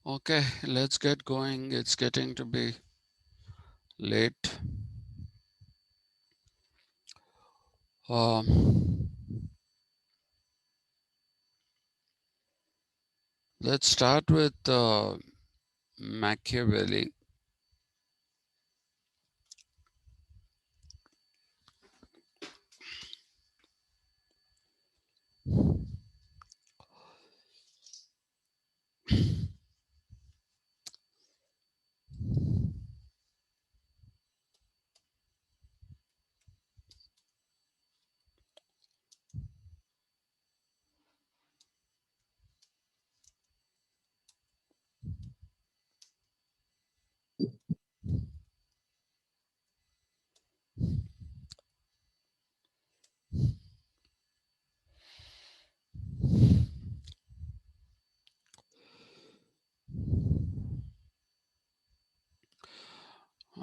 Okay, let's get going. It's getting to be late. Let's start with Machiavelli.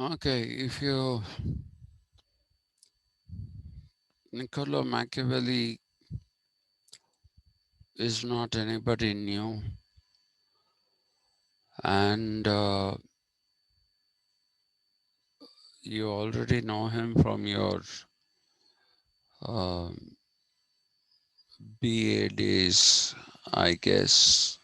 Okay, if you Niccolo Machiavelli is not anybody new, and you already know him from your um BA days, I guess.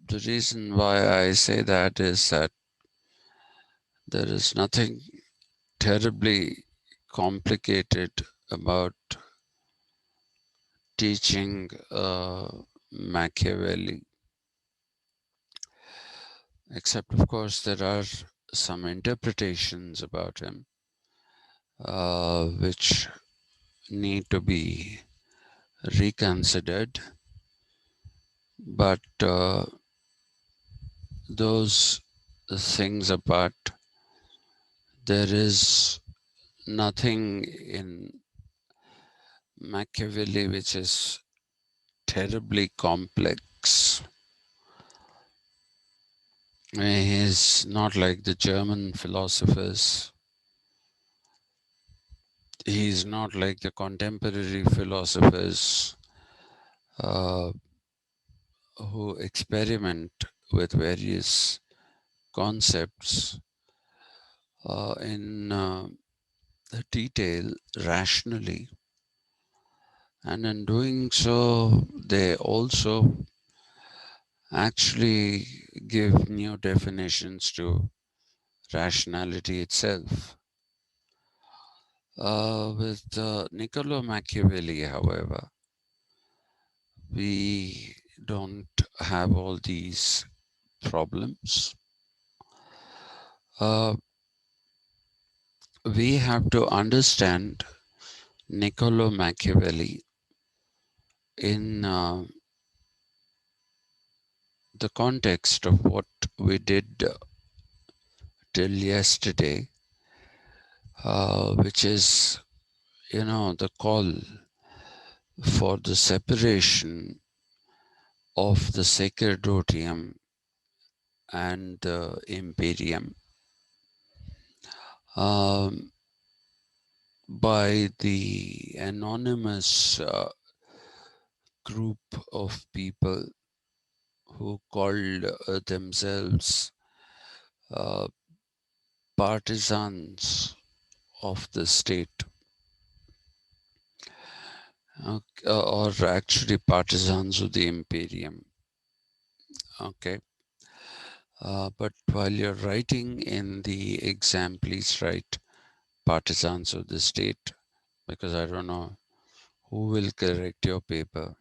The reason why I say that is that there is nothing terribly complicated about teaching Machiavelli, except, of course, there are some interpretations about him which need to be reconsidered. But those things apart, there is nothing in Machiavelli which is terribly complex. He's not like the German philosophers. He's not like the contemporary philosophers who experiment with various concepts in detail rationally, and in doing so they also actually give new definitions to rationality itself. With Niccolo Machiavelli, however, we don't have all these problems. We have to understand Niccolo Machiavelli in the context of what we did till yesterday, which is, the call for the separation of the Sacerdotium and the Imperium. by the anonymous group of people who called themselves uh, partisans of the state, or actually partisans of the Imperium. Okay. But while you're writing in the exam, please write partisans of the state, because I don't know who will correct your paper.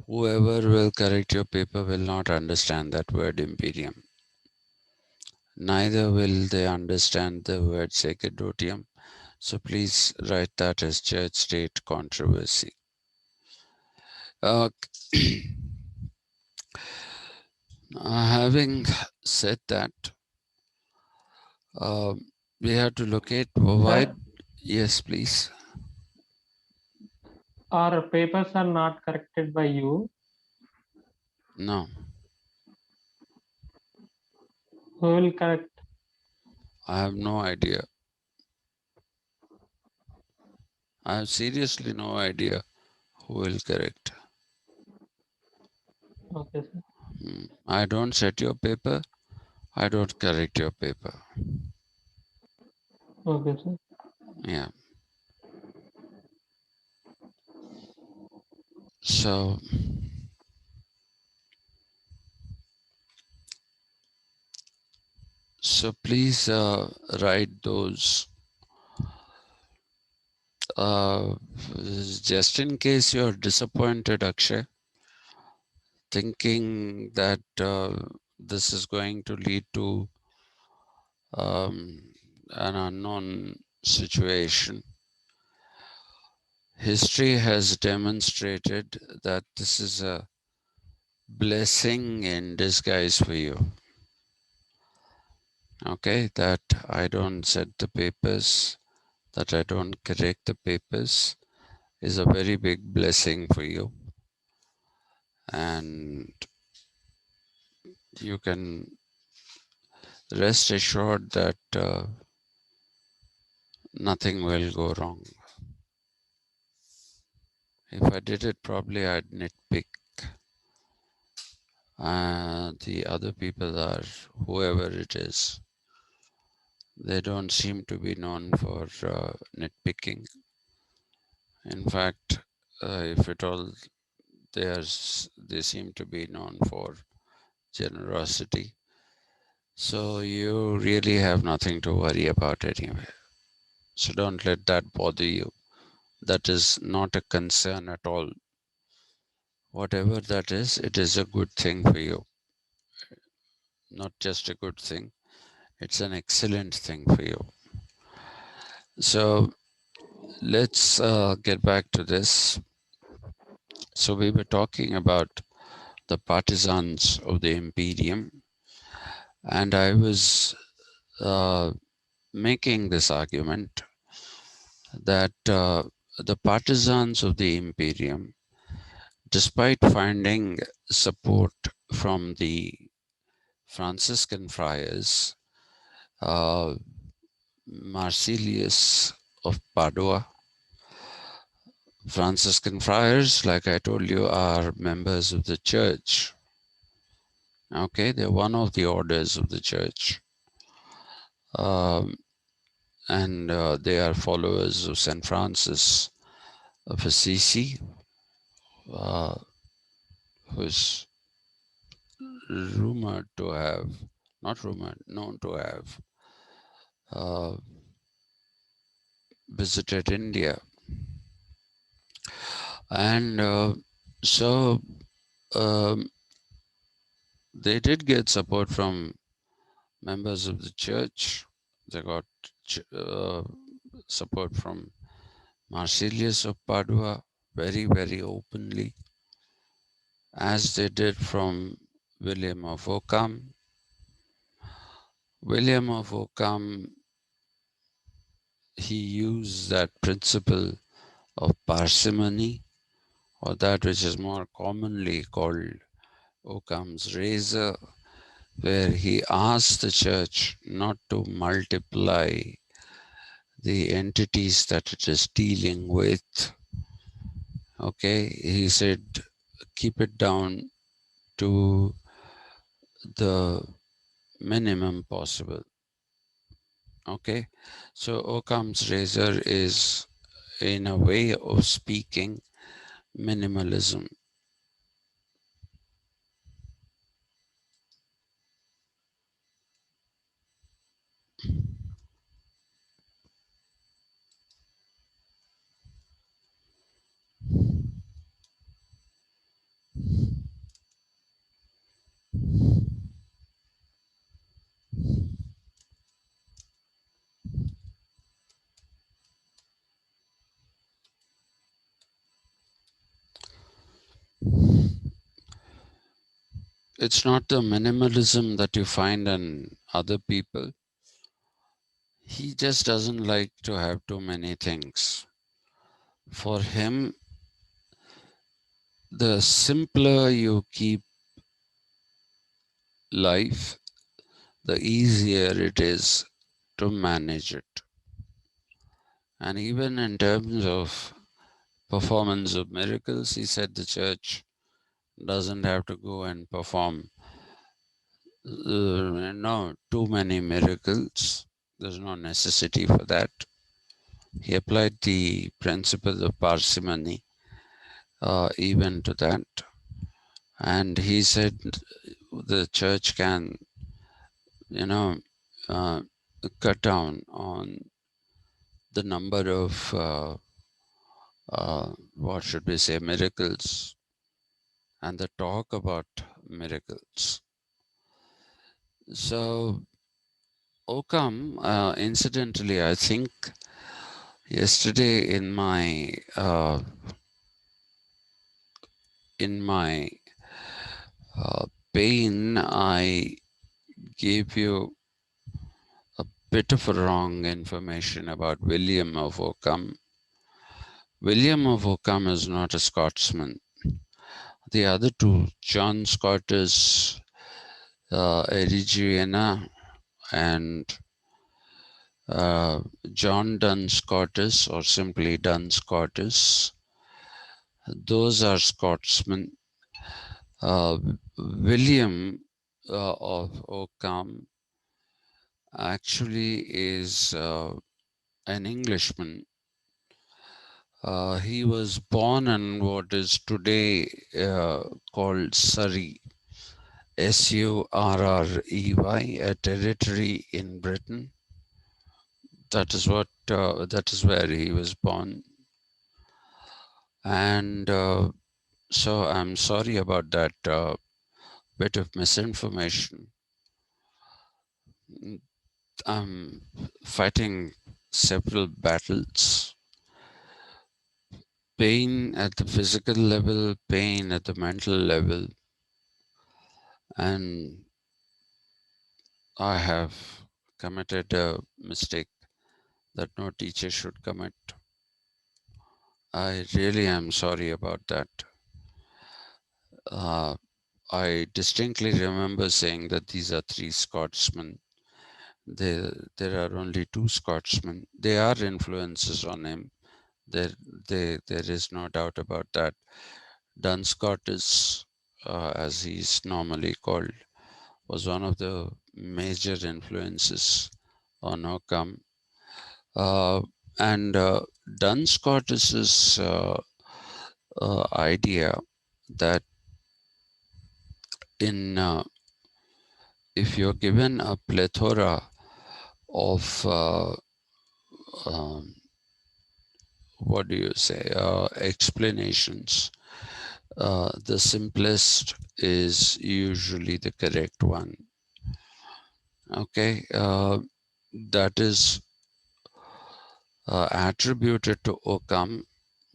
Whoever will correct your paper will not understand that word Imperium. Neither will they understand the word Sacerdotium. So please write that as church-state controversy. Uh, having said that, uh, we have to locate why. Sir, Yes, please. our papers are not corrected by you. No, Who will correct? I have no idea. I have seriously no idea who will correct. Okay, sir. I don't set your paper. I don't correct your paper. Okay, sir. Yeah. So, so please write those. Uh, just in case you're disappointed, Akshay, thinking that this is going to lead to an unknown situation. History has demonstrated that this is a blessing in disguise for you. Okay, that I don't set the papers, that I don't correct the papers is a very big blessing for you. And you can rest assured that nothing will go wrong. If I did it, probably I'd nitpick. The other people are whoever it is. They don't seem to be known for nitpicking. In fact, if at all, they seem to be known for generosity. So you really have nothing to worry about anyway. So don't let that bother you. That is not a concern at all. Whatever that is, it is a good thing for you. Not just a good thing, it's an excellent thing for you. So let's get back to this. So we were talking about the partisans of the Imperium, and I was uh, making this argument that the partisans of the Imperium, despite finding support from the Franciscan friars, uh, Marsilius of Padua, Franciscan friars, like I told you, are members of the church. Okay, they're one of the orders of the church. Um, and they are followers of St. Francis of Assisi, uh, who's rumored to have, not rumored, known to have uh, visited India. And so um, they did get support from members of the church. They got uh, support from Marsilius of Padua very, very openly, as they did from William of Ockham. William of Ockham, he used that principle of parsimony, or that which is more commonly called Occam's razor, where he asked the church not to multiply the entities that it is dealing with. Okay, he said, keep it down to the minimum possible. Okay, so Occam's razor is, in a way of speaking, minimalism. It's not the minimalism that you find in other people. He just doesn't like to have too many things. For him, the simpler you keep life, the easier it is to manage it. And even in terms of performance of miracles, he said the church doesn't have to go and perform too many miracles. There's no necessity for that. He applied the principle of parsimony even to that. And he said the church can, you know, uh, cut down on the number of, what should we say, miracles and the talk about miracles. So, Occam, incidentally, I think yesterday in my pain, I gave you a bit of wrong information about William of Occam. William of Occam is not a Scotsman. The other two, John Scotus Erigiana and John Duns Scotus, or simply Duns Scotus, those are Scotsmen. William of Occam actually is an Englishman. He was born in what is today called Surrey, Surrey, a territory in Britain. That is where he was born. And so I'm sorry about that bit of misinformation. I'm fighting several battles, pain at the physical level, pain at the mental level, and I have committed a mistake that no teacher should commit. I really am sorry about that. Uh, I distinctly remember saying that these are three Scotsmen. There are only two Scotsmen. They are influences on him. There, there is no doubt about that. Dunscott as he's normally called, was one of the major influences on Occam. Uh, and Dunscottis's idea that in if you're given a plethora of um, what do you say explanations, the simplest is usually the correct one. Okay, that is attributed to Occam,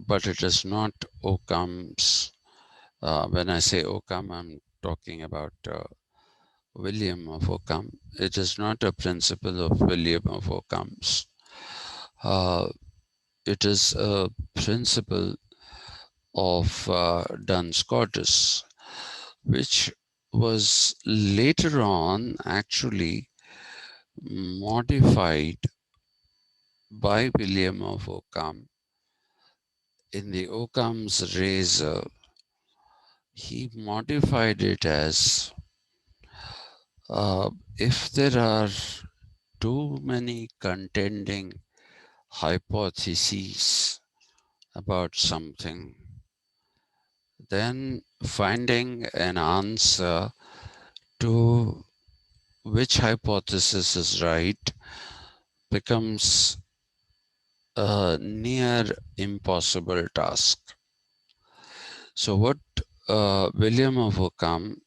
but it is not Occam's. When I say Occam, I'm talking about William of Occam. It is not a principle of William of Occam's. Uh, it is a principle of Duns Scotus, which was later on actually modified by William of Ockham. In the Ockham's razor, he modified it as if there are too many contending hypotheses about something, then finding an answer to which hypothesis is right becomes a near impossible task. So, what William of Ockham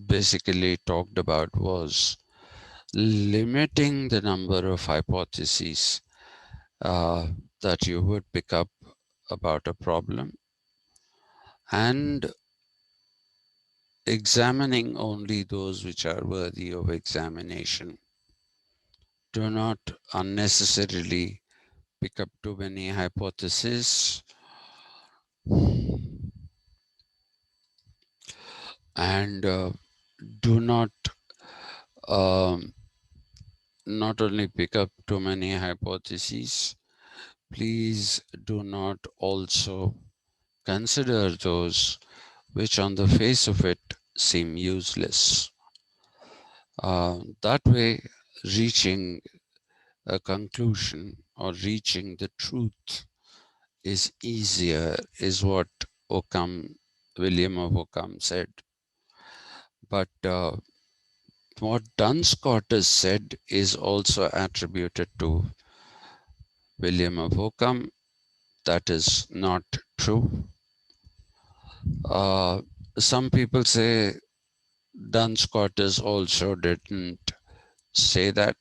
basically talked about was limiting the number of hypotheses uh, that you would pick up about a problem and examining only those which are worthy of examination. Do not unnecessarily pick up too many hypotheses and do um, not only pick up too many hypotheses, please do not also consider those which on the face of it seem useless. That way, reaching a conclusion or reaching the truth is easier, is what Ockham, William of Ockham said. But what Duns Scotus said is also attributed to William of Ockham. That is not true. Uh, some people say Duns Scotus also didn't say that.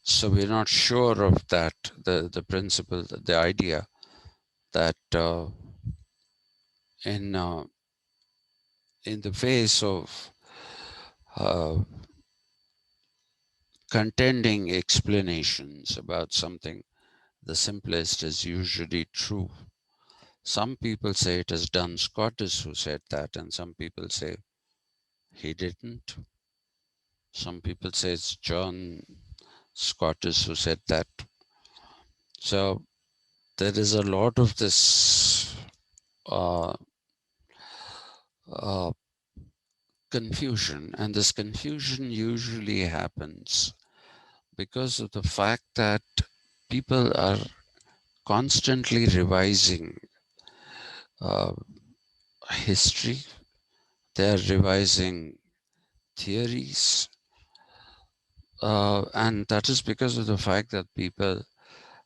So we're not sure of that, the principle, the idea that in uh, in the face of uh, contending explanations about something, the simplest is usually true. Some people say it is Duns Scotus who said that, and some people say he didn't. Some people say it's John Scotus who said that. So there is a lot of this uh, uh, confusion, and this confusion usually happens because of the fact that people are constantly revising uh, history, they are revising theories, and that is because of the fact that people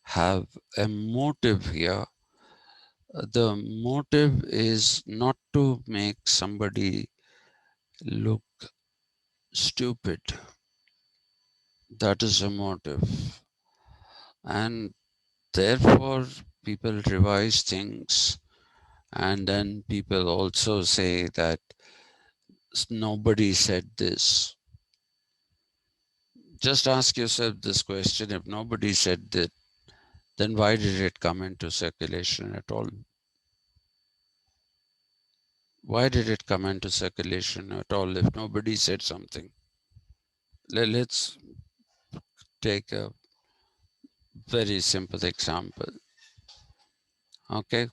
have a motive here. The motive is not to make somebody look stupid. That is a motive. And therefore, people revise things, and then people also say that nobody said this. Just ask yourself this question: if nobody said that, then why did it come into circulation at all? Why did it come into circulation at all if nobody said something? Let's take a very simple example. Okay.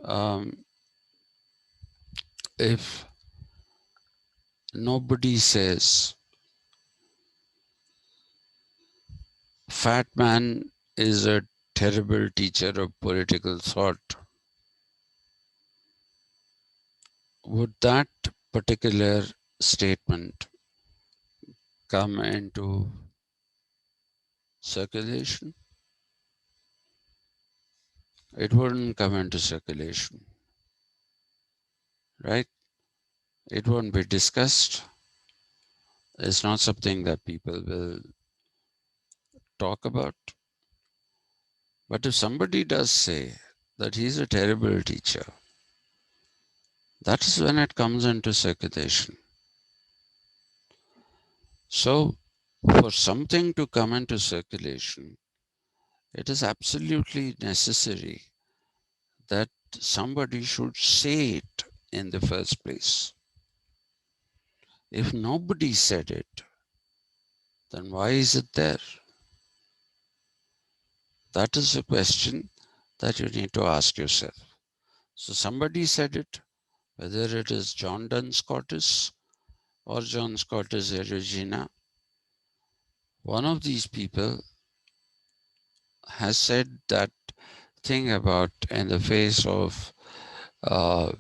Um, if nobody says fat man is a terrible teacher of political thought, would that particular statement come into circulation? It wouldn't come into circulation, right? It won't be discussed. It's not something that people will talk about. But if somebody does say that he's a terrible teacher, that is when it comes into circulation. So, for something to come into circulation, it is absolutely necessary that somebody should say it in the first place. If nobody said it, then why is it there? That is a question that you need to ask yourself. So somebody said it, whether it is John Duns Scotus or John Scotus Regina, one of these people has said that thing about, in the face of uh,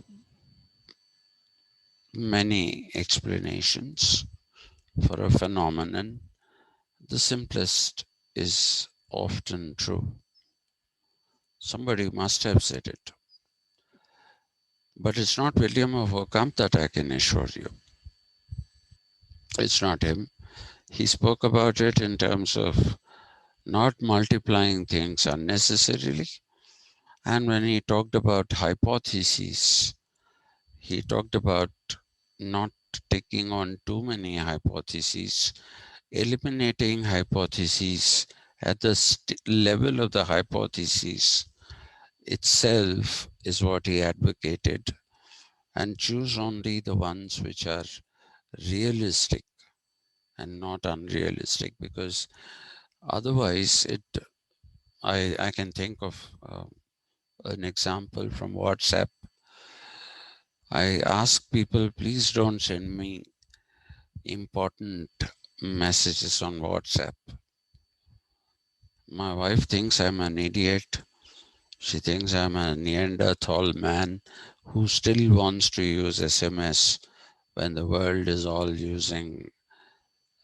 many explanations for a phenomenon, the simplest is often true. Somebody must have said it. But it's not William of Ockham, that I can assure you. It's not him. He spoke about it in terms of not multiplying things unnecessarily. And when he talked about hypotheses, he talked about not taking on too many hypotheses, eliminating hypotheses at the level of the hypotheses itself is what he advocated, and choose only the ones which are realistic and not unrealistic, because otherwise I can think of an example from WhatsApp. I ask people, please don't send me important messages on WhatsApp. My wife thinks I'm an idiot. She thinks I'm a Neanderthal man who still wants to use SMS when the world is all using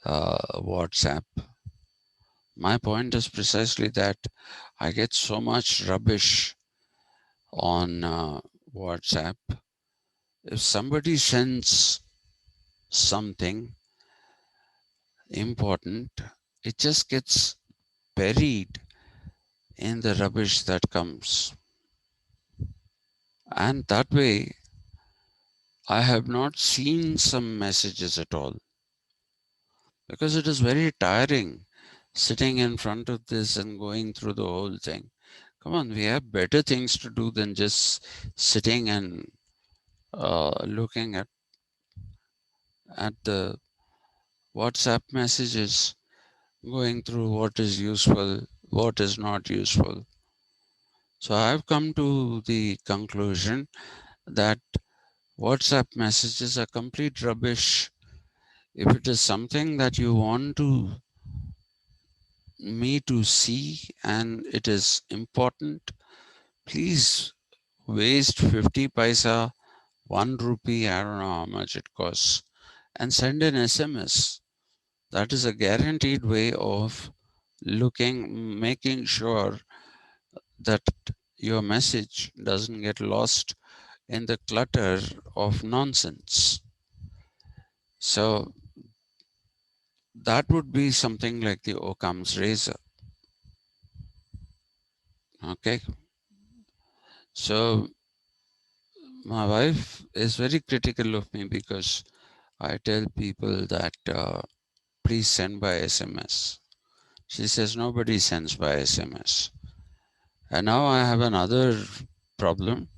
WhatsApp. My point is precisely that I get so much rubbish on WhatsApp. If somebody sends something important, it just gets buried in the rubbish that comes. And that way, I have not seen some messages at all, because it is very tiring sitting in front of this and going through the whole thing. Come on, we have better things to do than just sitting and looking at the WhatsApp messages, going through what is useful, what is not useful. So I've come to the conclusion that WhatsApp messages are complete rubbish. If it is something that you want me to see and it is important, please waste 50 paisa, 1 rupee, I don't know how much it costs, and send an SMS. That is a guaranteed way of making sure that your message doesn't get lost in the clutter of nonsense. So that would be something like the Occam's razor. Okay. So my wife is very critical of me because I tell people that please send by SMS. She says nobody sends by SMS. And now I have another problem,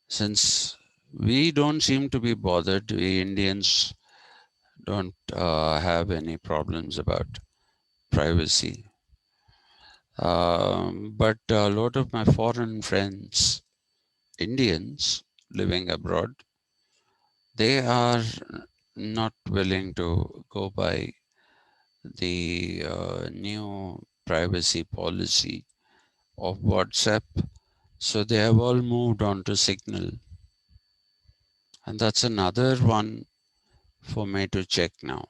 since we don't seem to be bothered. We Indians don't have any problems about privacy. But a lot of my foreign friends, Indians living abroad, they are not willing to go by the new privacy policy of WhatsApp. So they have all moved on to Signal. And that's another one for me to check now.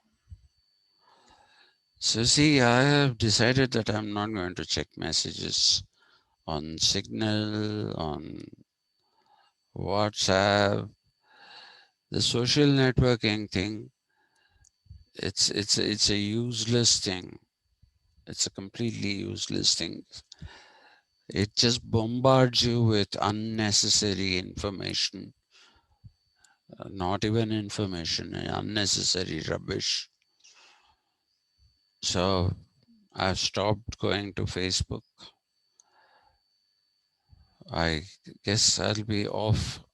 So see, I have decided that I'm not going to check messages on Signal, on WhatsApp, the social networking thing. It's a useless thing. It's a completely useless thing. It just bombards you with unnecessary information, not even information, unnecessary rubbish. So I've stopped going to Facebook. I guess I'll be off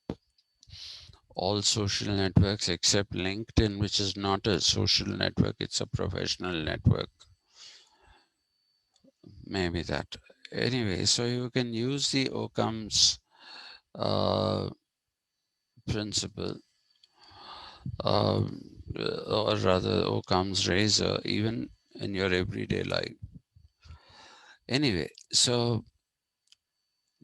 all social networks except LinkedIn, which is not a social network, it's a professional network. Maybe that. Anyway, so you can use the Occam's uh, principle, or rather Occam's razor, even in your everyday life. Anyway, so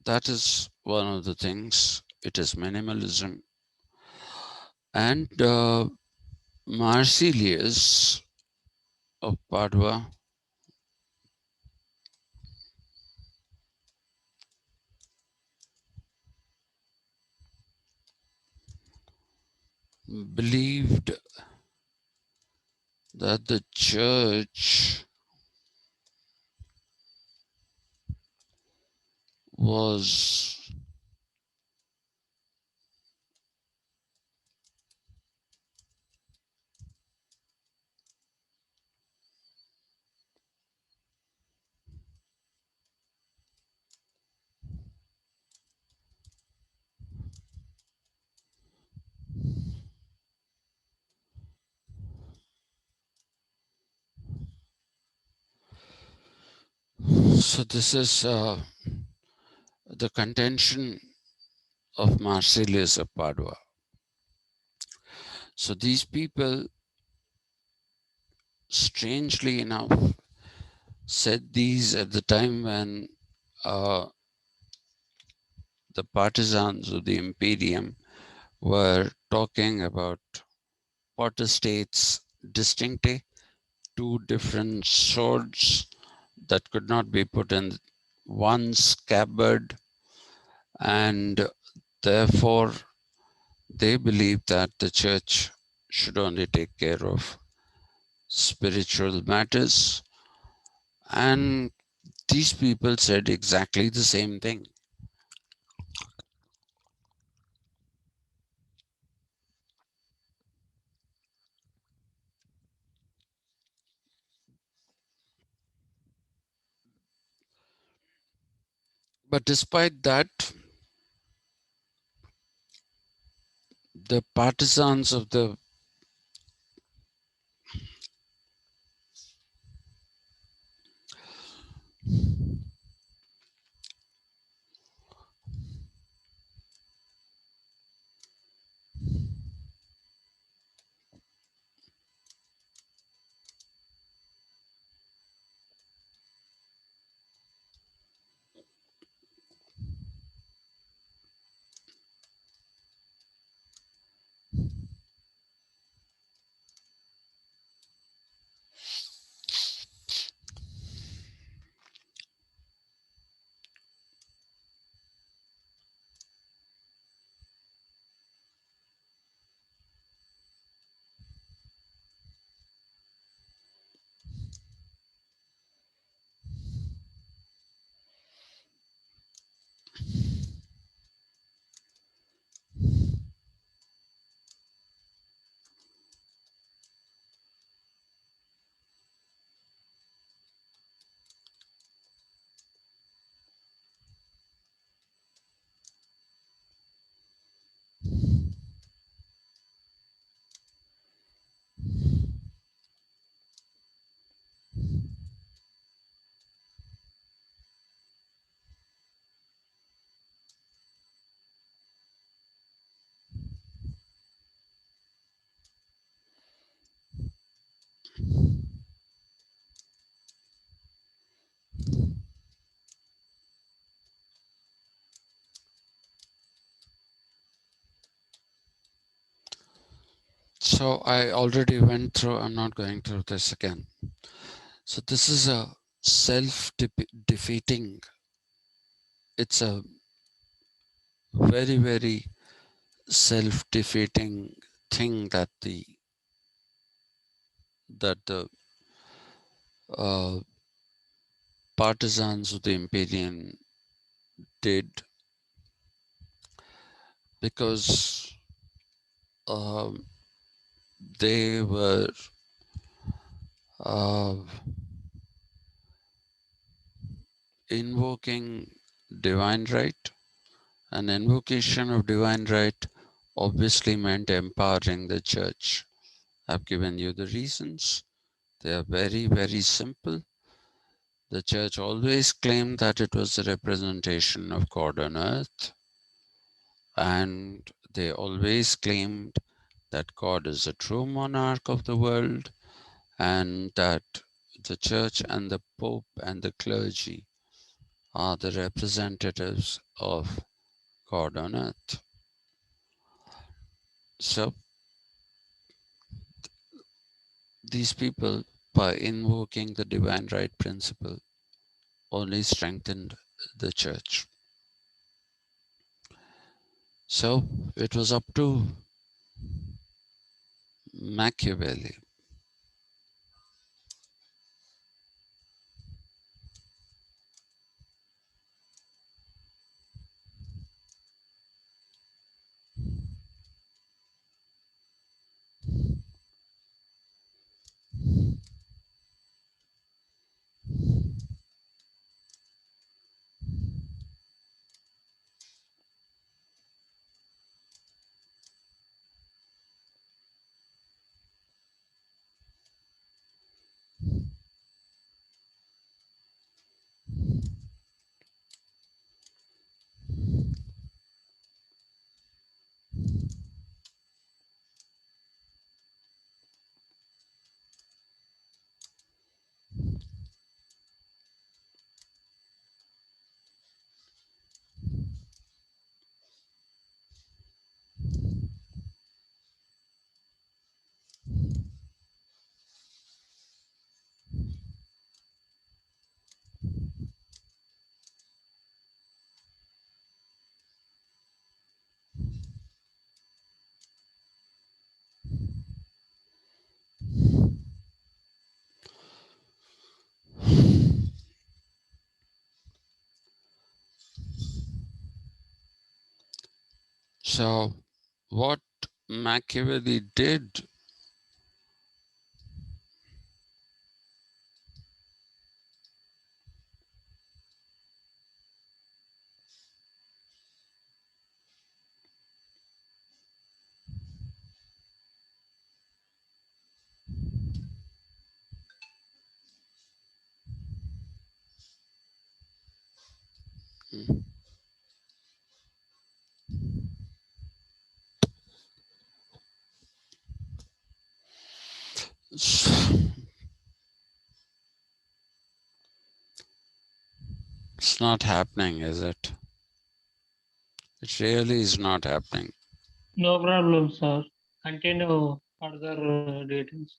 that is one of the things. It is minimalism. And Marsilius of Padua believed that the church was so this is the contention of Marsilius of Padua. So these people, strangely enough, said these at the time when uh, the partisans of the Imperium were talking about potestates distincte, two different swords that could not be put in one scabbard, and therefore they believed that the church should only take care of spiritual matters. And these people said exactly the same thing. But despite that, the partisans of the so I already went through, I'm not going through this again. So this is a self-defeating, it's a very self-defeating thing that the uh, partisans of the Imperium did, because um, they were uh, invoking divine right. An invocation of divine right obviously meant empowering the church. I've given you the reasons. They are very simple. The church always claimed that it was a representation of God on earth, and they always claimed that God is the true monarch of the world, and that the church and the Pope and the clergy are the representatives of God on earth. So these people, by invoking the divine right principle, only strengthened the church. So it was up to Machiavelli. So what Machiavelli did, it's not happening, is it? It really is not happening. No problem, sir. Continue further details.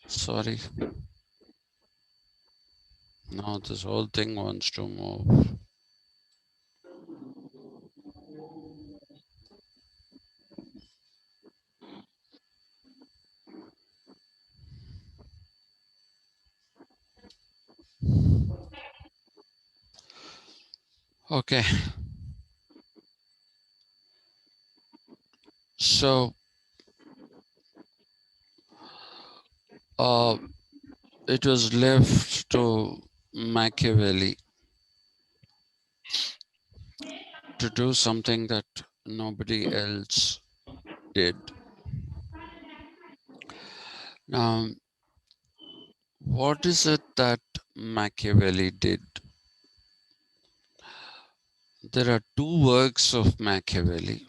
Sorry. No, this whole thing wants to move. Okay. So uh, it was left to Machiavelli to do something that nobody else did. Now, what is it that Machiavelli did? There are two works of Machiavelli.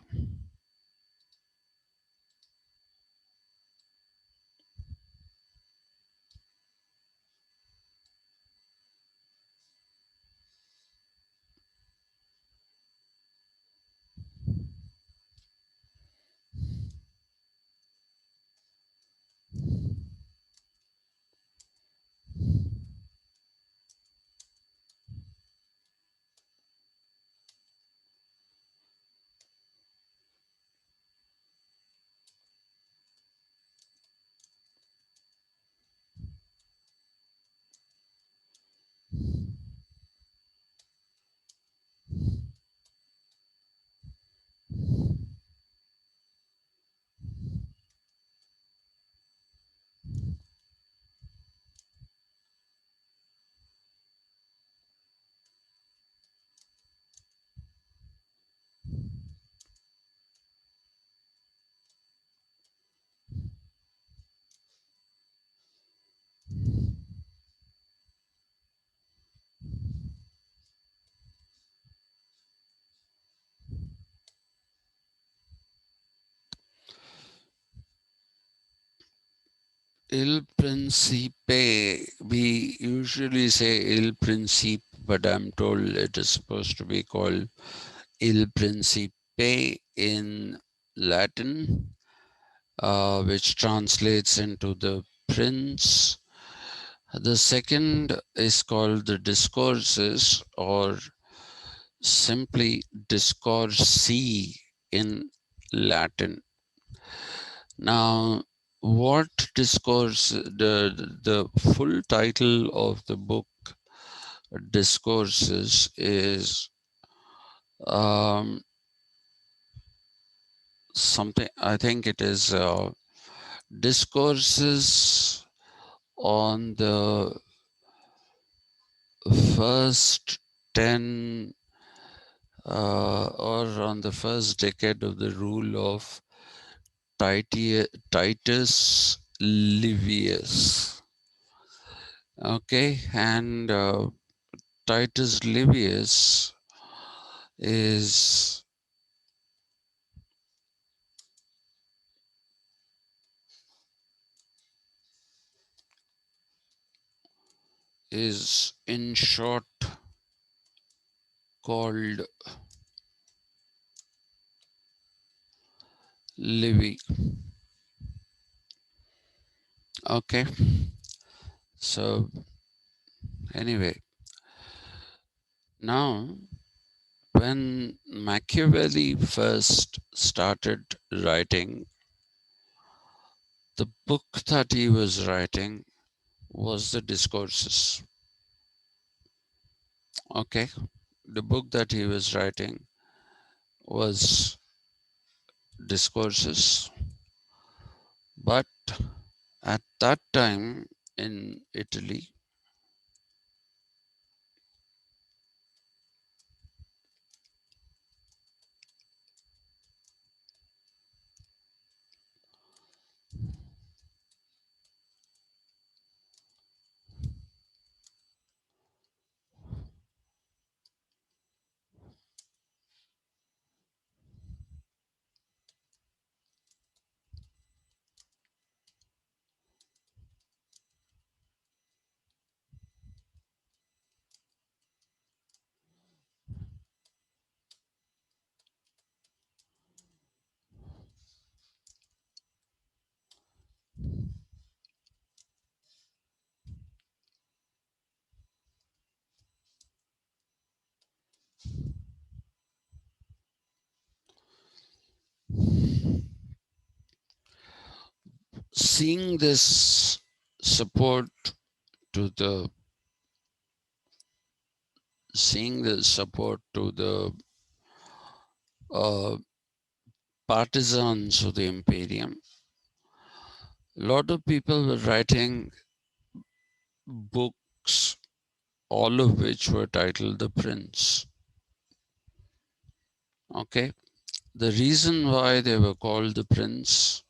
Il Principe, we usually say Il Principe, but I'm told it is supposed to be called Il Principe in Latin, which translates into the prince. The second is called the Discourses, or simply Discorsi in Latin. Now, what discourse, the full title of the book, Discourses, is um, something, I think it is Discourses on the first 10 or on the first decade of the rule of Titus Livius. Okay, and Titus Livius is in short called Livy. Okay, so anyway, now when Machiavelli first started writing, the book that he was writing was the Discourses. Okay, the book that he was writing was Discourses, but at that time in Italy, seeing this support to the uh, partisans of the Imperium, a lot of people were writing books, all of which were titled The Prince. Okay, the reason why they were called the Prince,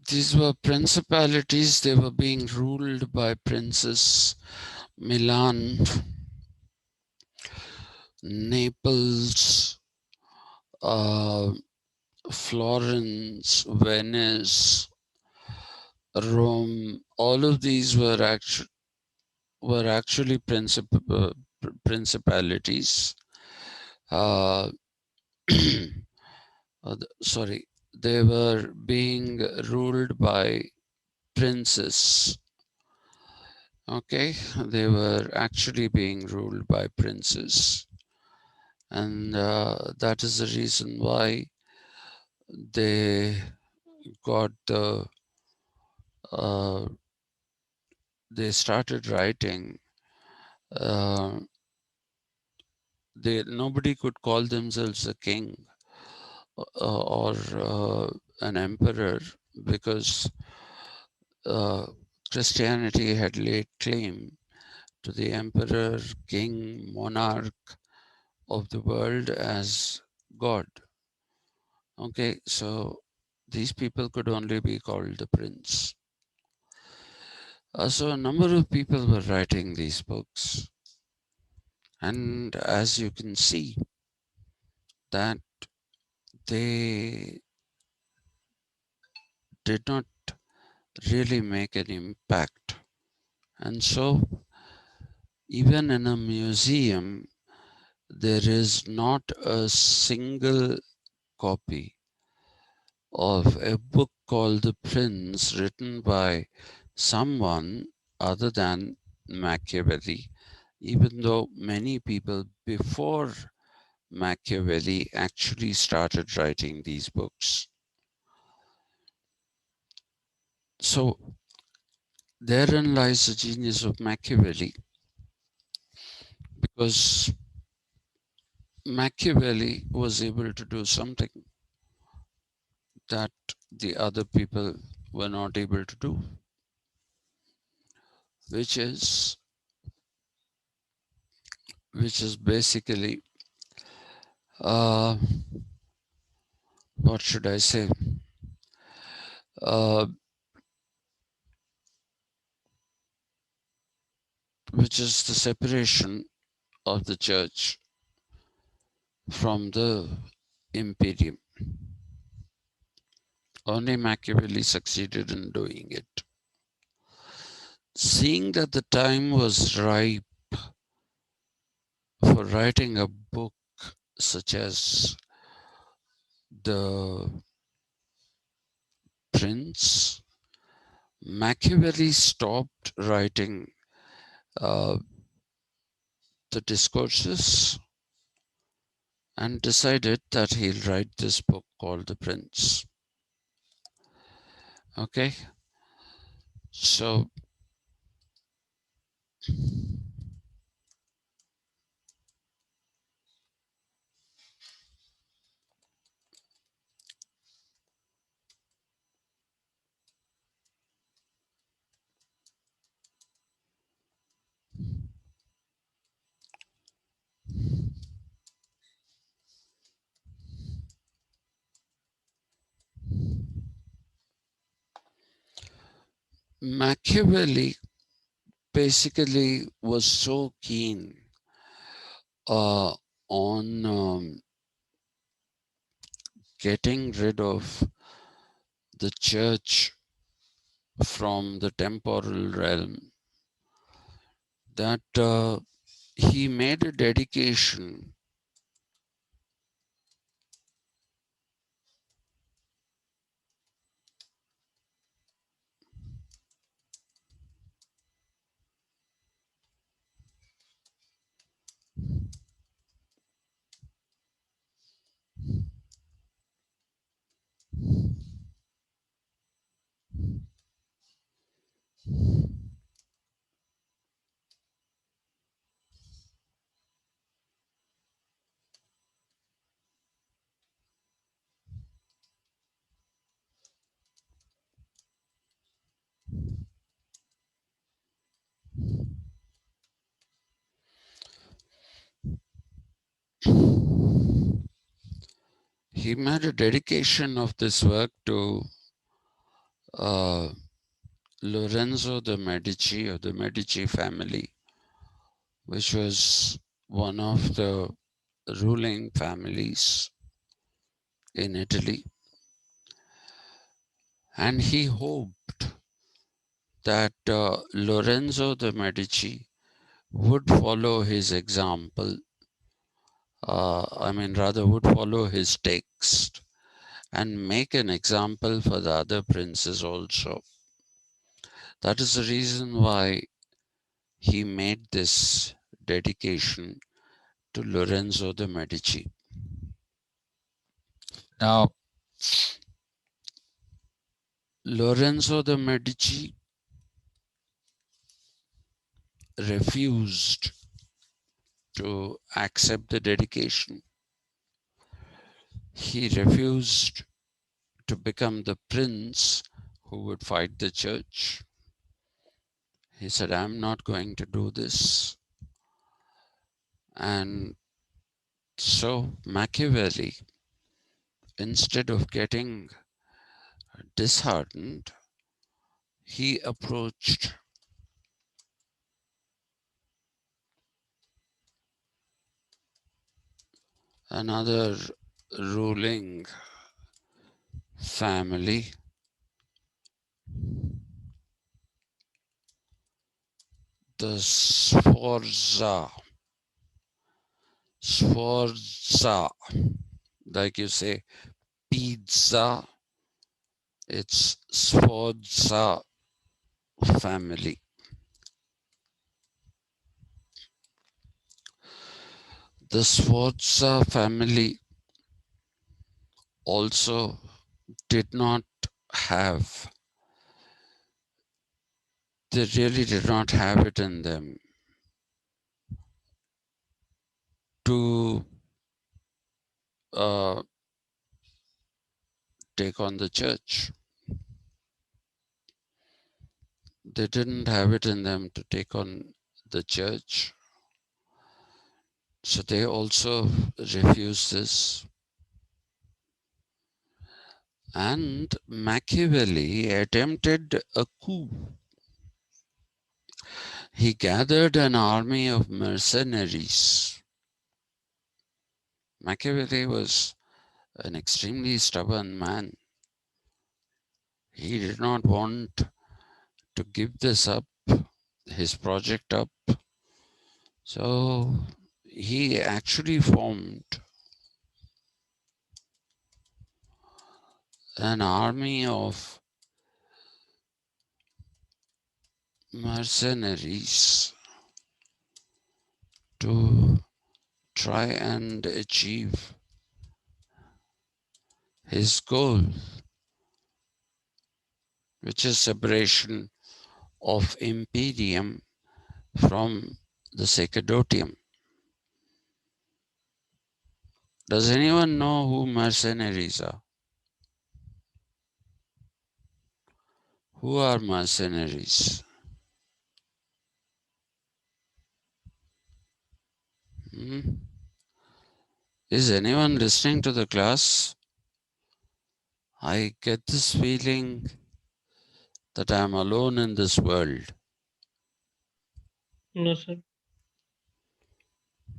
these were principalities, they were being ruled by princes. Milan, Naples, uh, Florence, Venice, Rome, all of these were actually, were actually principalities. Uh, sorry, they were being ruled by princes. Okay, they were actually being ruled by princes, and that is the reason why they got uh, they started writing. Uh, nobody could call themselves a king or an emperor because uh, Christianity had laid claim to the emperor, king, monarch of the world as God. Okay, so these people could only be called the prince. So a number of people were writing these books, and as you can see, that they did not really make an impact. And so, even in a museum, there is not a single copy of a book called The Prince written by someone other than Machiavelli, even though many people before Machiavelli actually started writing these books. So, therein lies the genius of Machiavelli, because Machiavelli was able to do something that the other people were not able to do, which is basically uh, what should I say? Uh, which is the separation of the church from the Imperium. Only Machiavelli succeeded in doing it. Seeing that the time was ripe for writing a book such as The Prince, Machiavelli stopped writing uh, the discourses and decided that he'll write this book called The Prince. Okay, so Machiavelli basically was so keen uh, on getting rid of the church from the temporal realm that he made a dedication he made a dedication of this work to uh, Lorenzo de' Medici, of the Medici family, which was one of the ruling families in Italy. And he hoped that Lorenzo de' Medici would follow his example, rather, would follow his text and make an example for the other princes also. That is the reason why he made this dedication to Lorenzo de' Medici. Now, Lorenzo de' Medici refused to accept the dedication. He refused to become the prince who would fight the church. He said, I'm not going to do this. And so Machiavelli, instead of getting disheartened, he approached another ruling family, the Sforza, like you say, pizza, it's Sforza family. The Sforza family also did not have, they really did not have it in them to uh, take on the church. They didn't have it in them to take on the church. So they also refused this. And Machiavelli attempted a coup. He gathered an army of mercenaries. Machiavelli was an extremely stubborn man. He did not want to give this up, his project up. So he actually formed an army of mercenaries to try and achieve his goal, which is separation of Imperium from the Sacerdotium. Does anyone know who mercenaries are? Who are mercenaries? Hmm? Is anyone listening to the class? I get this feeling that I am alone in this world. No, sir.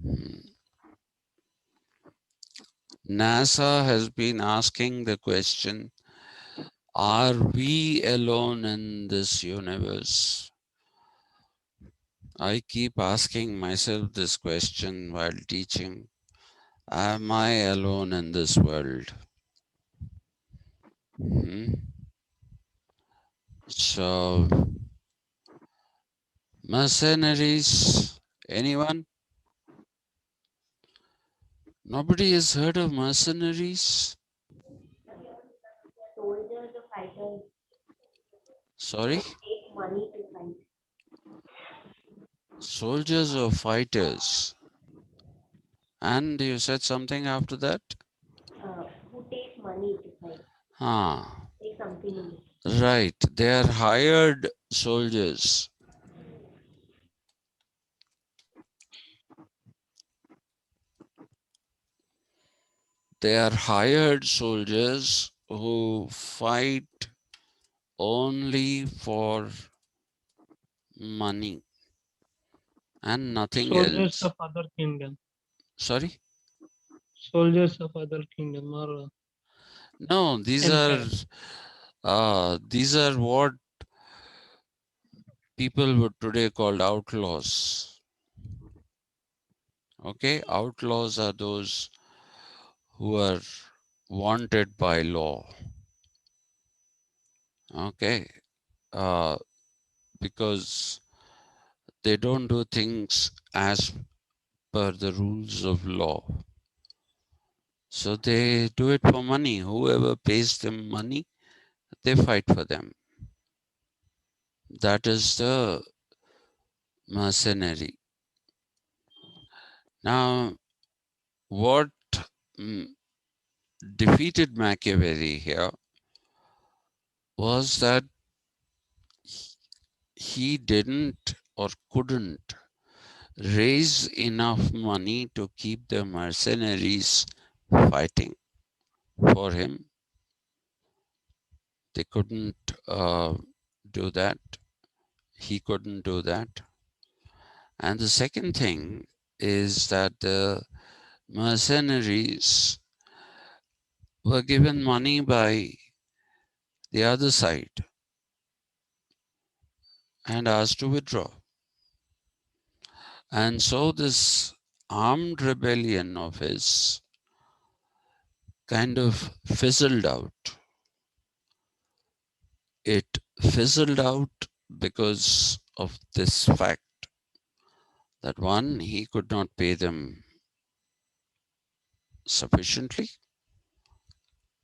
Hmm. NASA has been asking the question, are we alone in this universe? I keep asking myself this question while teaching. Am I alone in this world? Hmm? So, mercenaries, anyone? Nobody has heard of mercenaries? Soldiers or fighters Sorry? take money to fight. Soldiers or fighters? And you said something after that? Who take money to fight? Ah, Take something in it. right. They are hired soldiers. They are hired soldiers who fight only for money and nothing Soldiers else. of other kingdom. Sorry? Soldiers of other kingdom or No, empire. these are what people would today call outlaws. Okay, outlaws are those who are wanted by law. Okay, uh, because they don't do things as per the rules of law. So they do it for money. Whoever pays them money, they fight for them. That is the mercenary. Now, what mm, defeated Machiavelli here was that he didn't or couldn't raise enough money to keep the mercenaries fighting for him. They couldn't do that. He couldn't do that. And the second thing is that the mercenaries were given money by the other side and asked to withdraw. And so this armed rebellion of his kind of fizzled out. It fizzled out because of this fact that one, he could not pay them sufficiently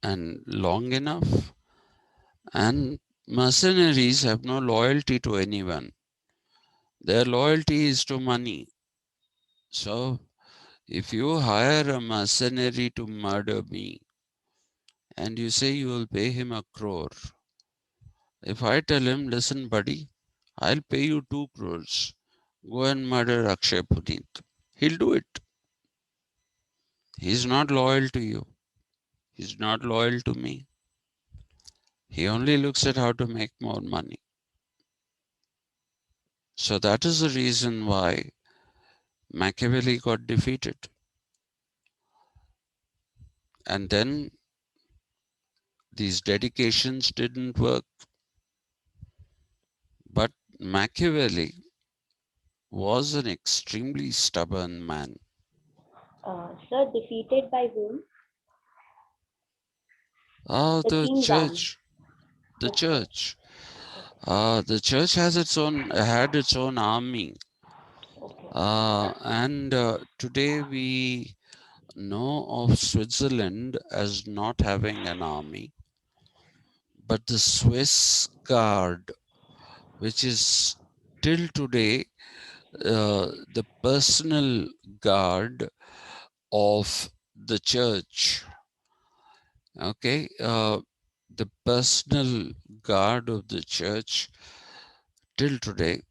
and long enough, and mercenaries have no loyalty to anyone. Their loyalty is to money. So if you hire a mercenary to murder me and you say you will pay him 1 crore, if I tell him, listen, buddy, I'll pay you 2 crores, go and murder Akshay Puneet, he'll do it. He's not loyal to you. He's not loyal to me. He only looks at how to make more money. So that is the reason why Machiavelli got defeated. And then these dedications didn't work. But Machiavelli was an extremely stubborn man. Sir, defeated by whom? The The kingdom. church, the Okay. church, the church has had its own army. Okay. And today we know of Switzerland as not having an army, but the Swiss Guard, which is till today the personal guard of the church. Okay, the personal guard of the church till today,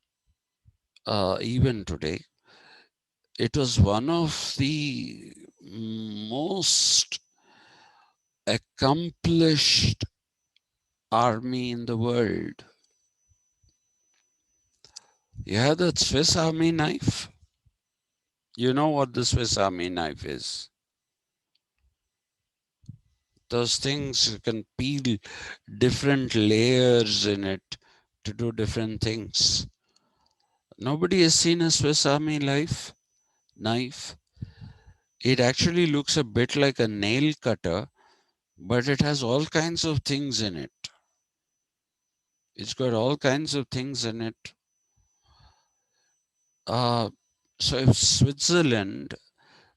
even today, it was one of the most accomplished army in the world. You have that Swiss Army knife. You know what the Swiss Army knife is. Those things you can peel different layers in it to do different things. Nobody has seen a Swiss Army knife. It actually looks a bit like a nail cutter, but it has all kinds of things in it. It's got all kinds of things in it. Uh, so if Switzerland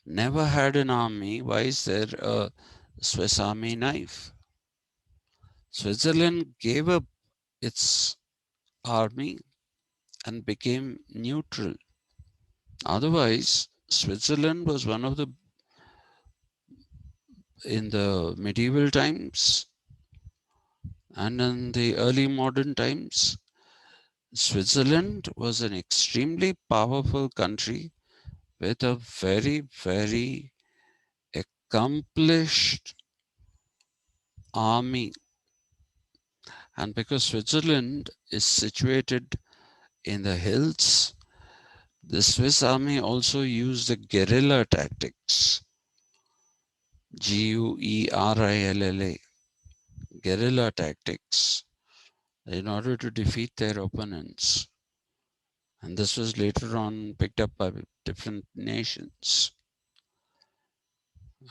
never had an army, why is there a Swiss Army knife? Switzerland gave up its army and became neutral. Otherwise, Switzerland was one of the, in the medieval times and in the early modern times, Switzerland was an extremely powerful country with a very, very accomplished army. And because Switzerland is situated in the hills, the Swiss army also used the guerrilla tactics. Guerrilla, guerrilla tactics, in order to defeat their opponents. And this was later on picked up by different nations.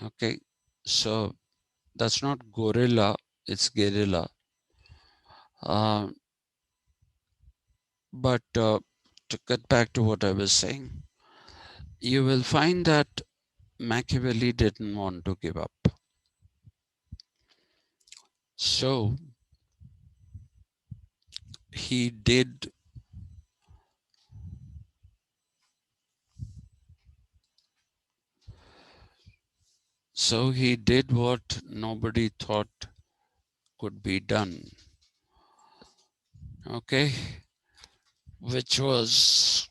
Okay, so that's not gorilla, it's guerrilla. Uh, but to get back to what I was saying, you will find that Machiavelli didn't want to give up. So he did what nobody thought could be done. Okay, which was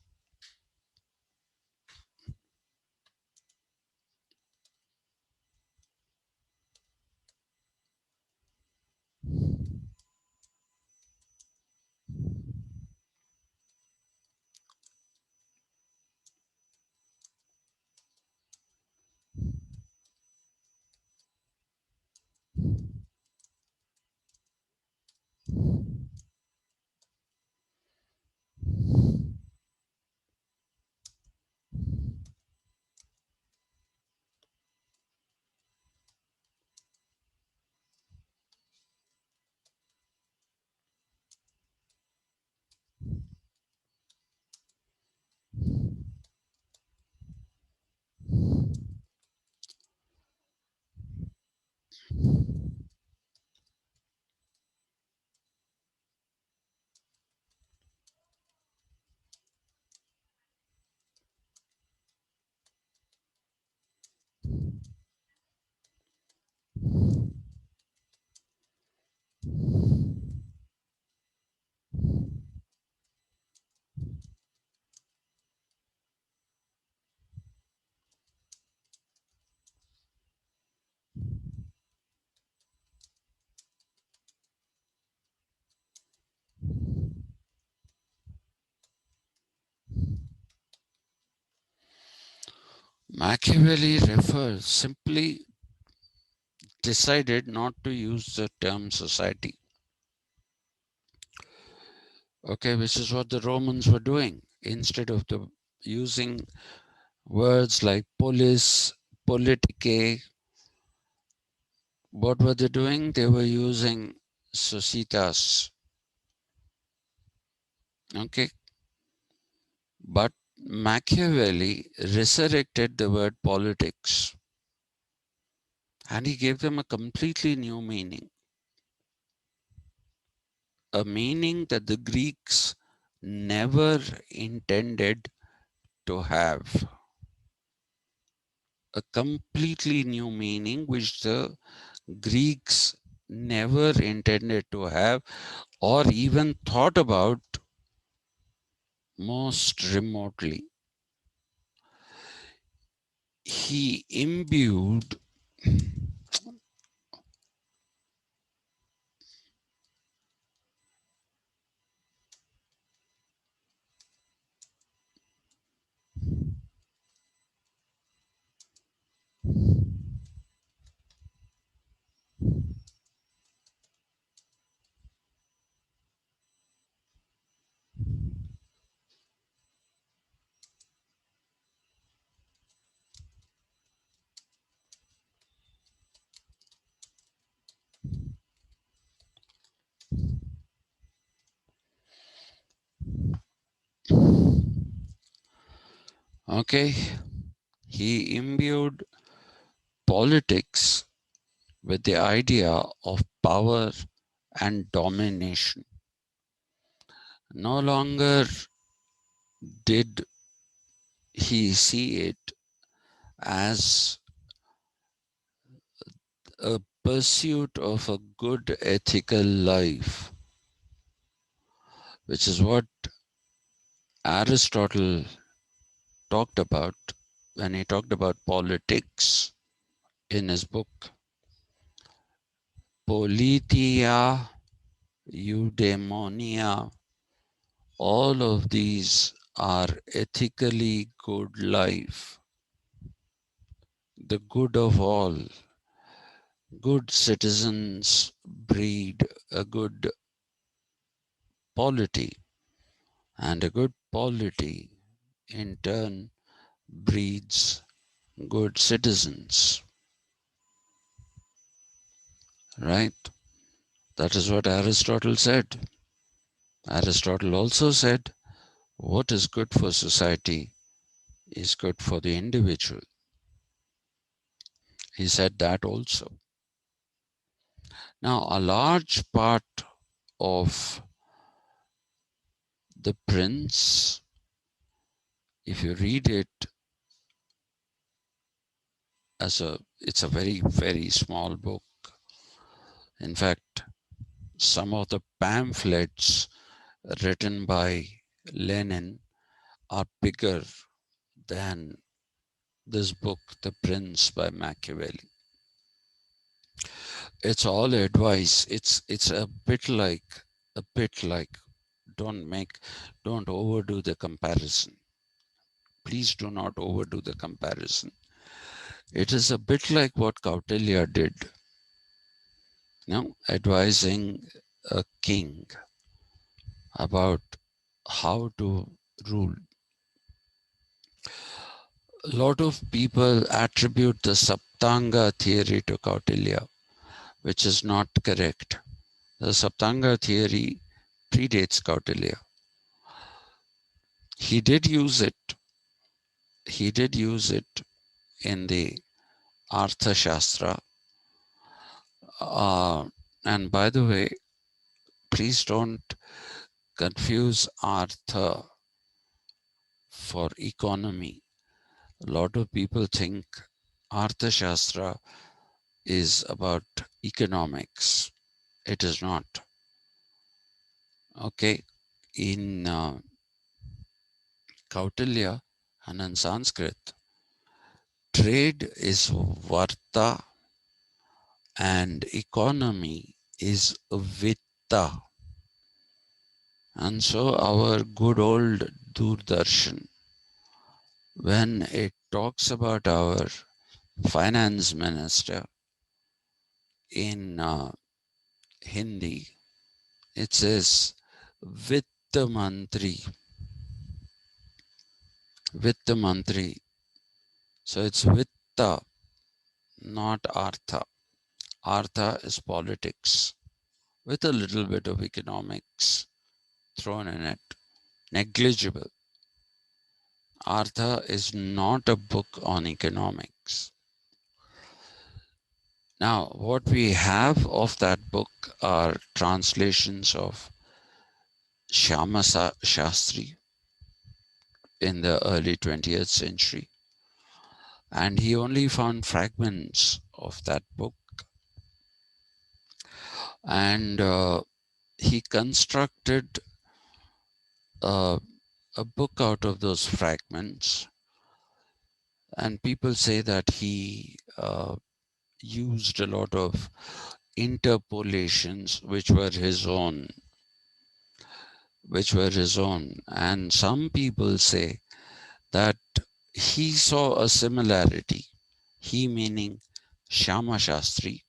Machiavelli simply decided not to use the term society. Okay, which is what the Romans were doing. Instead of using words like polis, politicae, what were they doing? They were using societas. Okay, but Machiavelli resurrected the word politics and he gave them a completely new meaning, a meaning that the Greeks never intended to have, a completely new meaning which the Greeks never intended to have or even thought about most remotely. He imbued okay, he imbued politics with the idea of power and domination. No longer did he see it as a pursuit of a good ethical life, which is what Aristotle talked about when he talked about politics in his book Politeia, Eudaimonia. All of these are ethically good life, the good of all. Good citizens breed a good polity, and a good polity in turn breeds good citizens, right? That is what Aristotle said. Aristotle also said, what is good for society is good for the individual. He said that also. Now, a large part of the Prince, if you read it it's a very, very small book. In fact, some of the pamphlets written by Lenin are bigger than this book, The Prince by Machiavelli. It's all advice. It's a bit like don't overdo the comparison. Please do not overdo the comparison. It is a bit like what Kautilya did, advising a king about how to rule. A lot of people attribute the Saptanga theory to Kautilya, which is not correct. The Saptanga theory predates Kautilya. He did use it. He did use it in the Artha Shastra. And by the way, please don't confuse Artha for economy. A lot of people think Artha Shastra is about economics. It is not. Okay. In Kautilya and in Sanskrit, trade is varta and economy is vitta. And so our good old Doordarshan, when it talks about our finance minister in Hindi, it says Vitta Mantri. Vitta Mantri. So it's Vitta, not Artha. Artha is politics with a little bit of economics thrown in it. Negligible. Artha is not a book on economics. Now, what we have of that book are translations of Shyama Shastri in the early 20th century. And he only found fragments of that book. And he constructed a book out of those fragments. And people say that he used a lot of interpolations which were his own. And some people say that he saw a similarity. He meaning Shyama Shastri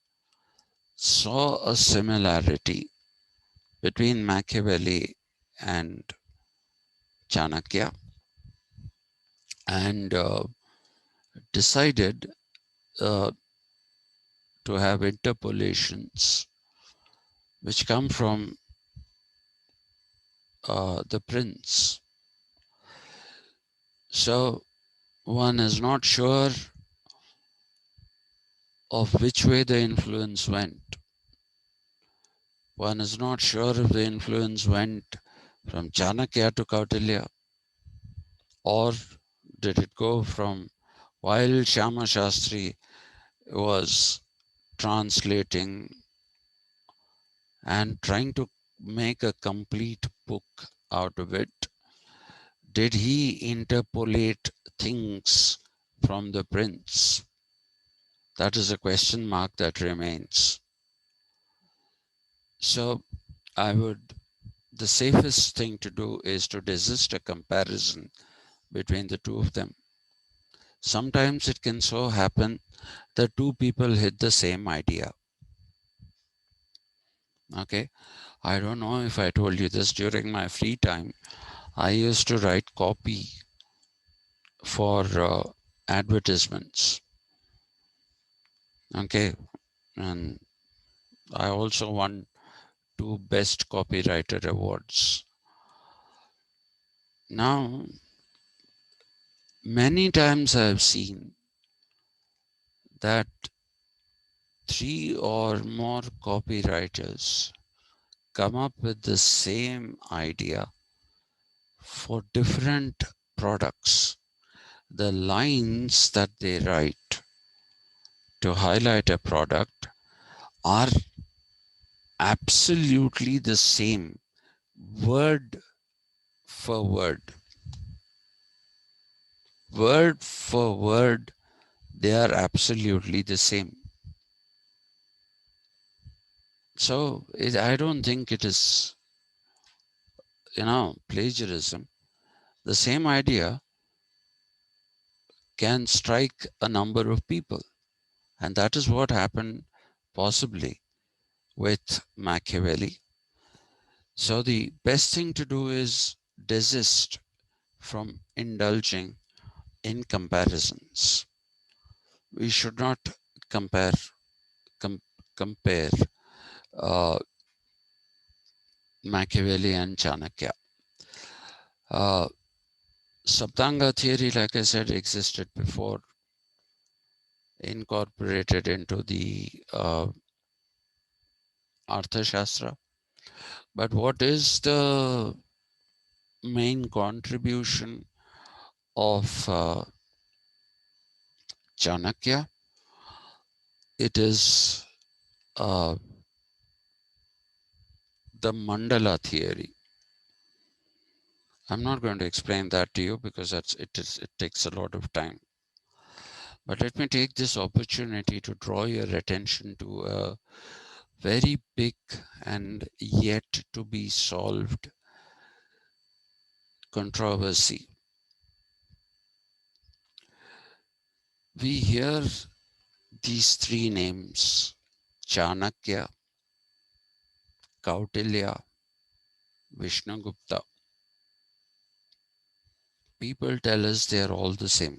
saw a similarity between Machiavelli and Chanakya and decided uh, to have interpolations which come from the prince. So one is not sure of which way the influence went. One is not sure if the influence went from Chanakya to Kautilya, or did it go from while Shyama Shastri was translating and trying to make a complete book out of it, did he interpolate things from the prince? That is a question mark that remains. So the safest thing to do is to desist a comparison between the two of them. Sometimes it can so happen that two people hit the same idea. Okay, I don't know if I told you this. During my free time, I used to write copy for advertisements. Okay, and I also won 2 best copywriter awards. Now, many times I've seen that 3 or more copywriters come up with the same idea for different products. The lines that they write to highlight a product are absolutely the same, word for word. Word for word, they are absolutely the same. So I don't think it is, plagiarism. The same idea can strike a number of people. And that is what happened possibly with Machiavelli. So the best thing to do is desist from indulging in comparisons. We should not compare com- compare uh, Machiavelli and Chanakya. Uh, Saptanga theory, like I said, existed before, incorporated into the Arthashastra. But what is the main contribution of Chanakya? It is uh, the Mandala Theory. I'm not going to explain that to you because it takes a lot of time. But let me take this opportunity to draw your attention to a very big and yet to be solved controversy. We hear these 3 names, Chanakya, Kautilya, Vishnugupta. People tell us they are all the same.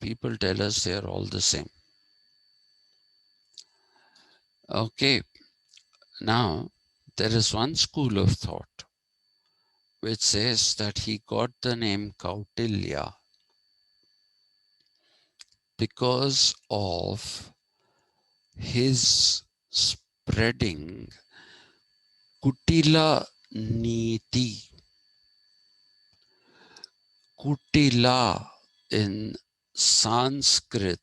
People tell us they are all the same. Okay, now there is one school of thought which says that he got the name Kautilya because of his spreading Kutila Niti. Kutila in Sanskrit.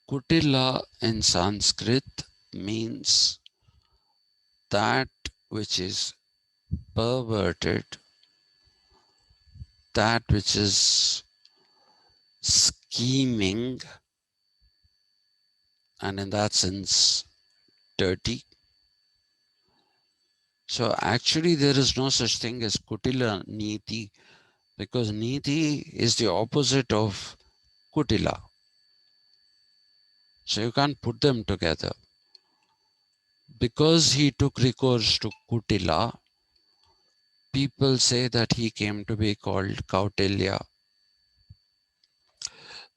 Kutila in Sanskrit means that which is perverted, that which is scheming, and in that sense, dirty. So actually, there is no such thing as Kutila Niti because Niti is the opposite of Kutila. So you can't put them together. Because he took recourse to Kutila, people say that he came to be called Kautilya.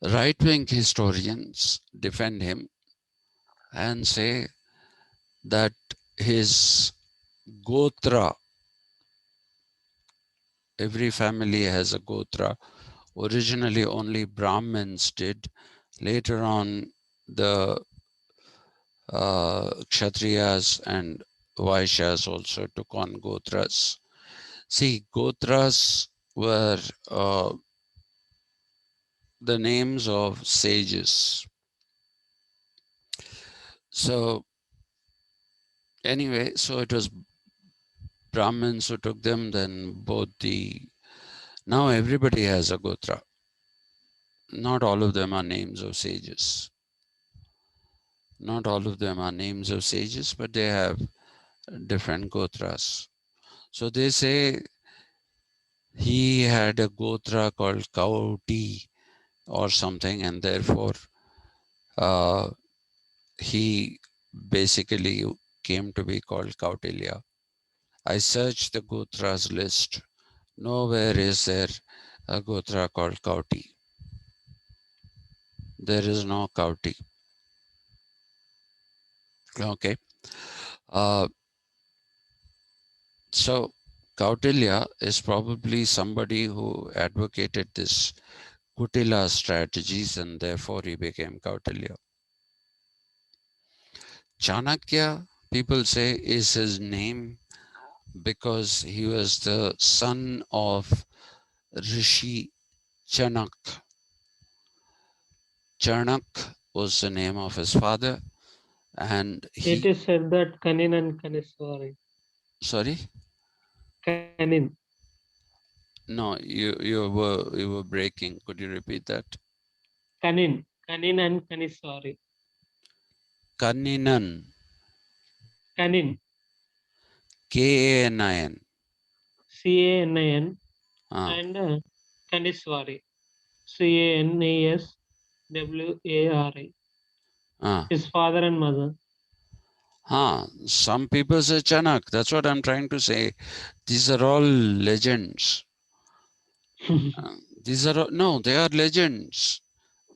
Right-wing historians defend him and say that his Gotra, every family has a Gotra. Originally only Brahmins did. Later on, the Kshatriyas and Vaishyas also took on Gotras. See, Gotras were the names of sages. So anyway, so it was Brahmins who took them, then both the... Now everybody has a Gotra. Not all of them are names of sages. Not all of them are names of sages, but they have different Gotras. So they say he had a Gotra called Kauti or something, and therefore uh, he basically came to be called Kautilya. I searched the Gotras list. Nowhere is there a Gotra called Kauti. There is no Kauti. Okay. Uh, so Kautilya is probably somebody who advocated this Kutila strategies and therefore he became Kautilya. Chanakya, people say, is his name because he was the son of Rishi Chanak. Chanak was the name of his father, and It he, is said that Kanin and Kaniswari. sorry, Kanin, no, you were breaking. Could you repeat that? Kanin and Kaniswari. Kanninan, Kanin, Kanin. Canin, Ah, and Kaniswari, Caniswari. ah, His father and mother. Some people say Chanak. That's what I'm trying to say. These are all legends. These are no, they are legends,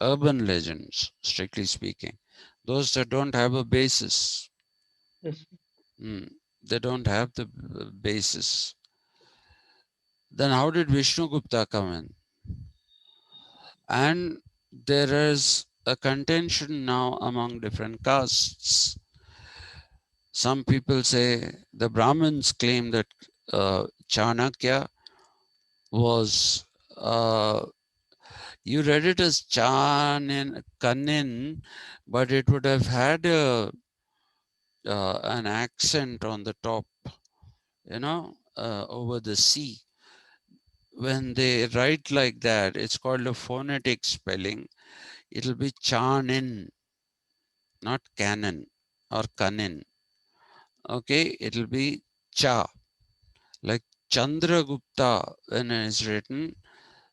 urban legends, strictly speaking. Those that don't have a basis. Yes. Mm, they don't have the basis. Then how did Vishnu Gupta come in? And there is a contention now among different castes. Some people say the Brahmins claim that Chanakya was, you read it as Chanin, Kanin, but it would have had an accent on the top, over the C. When they write like that, it's called a phonetic spelling. It'll be Chanin, not Canon or Kanin. Okay, it'll be Cha. Like Chandragupta, when it's written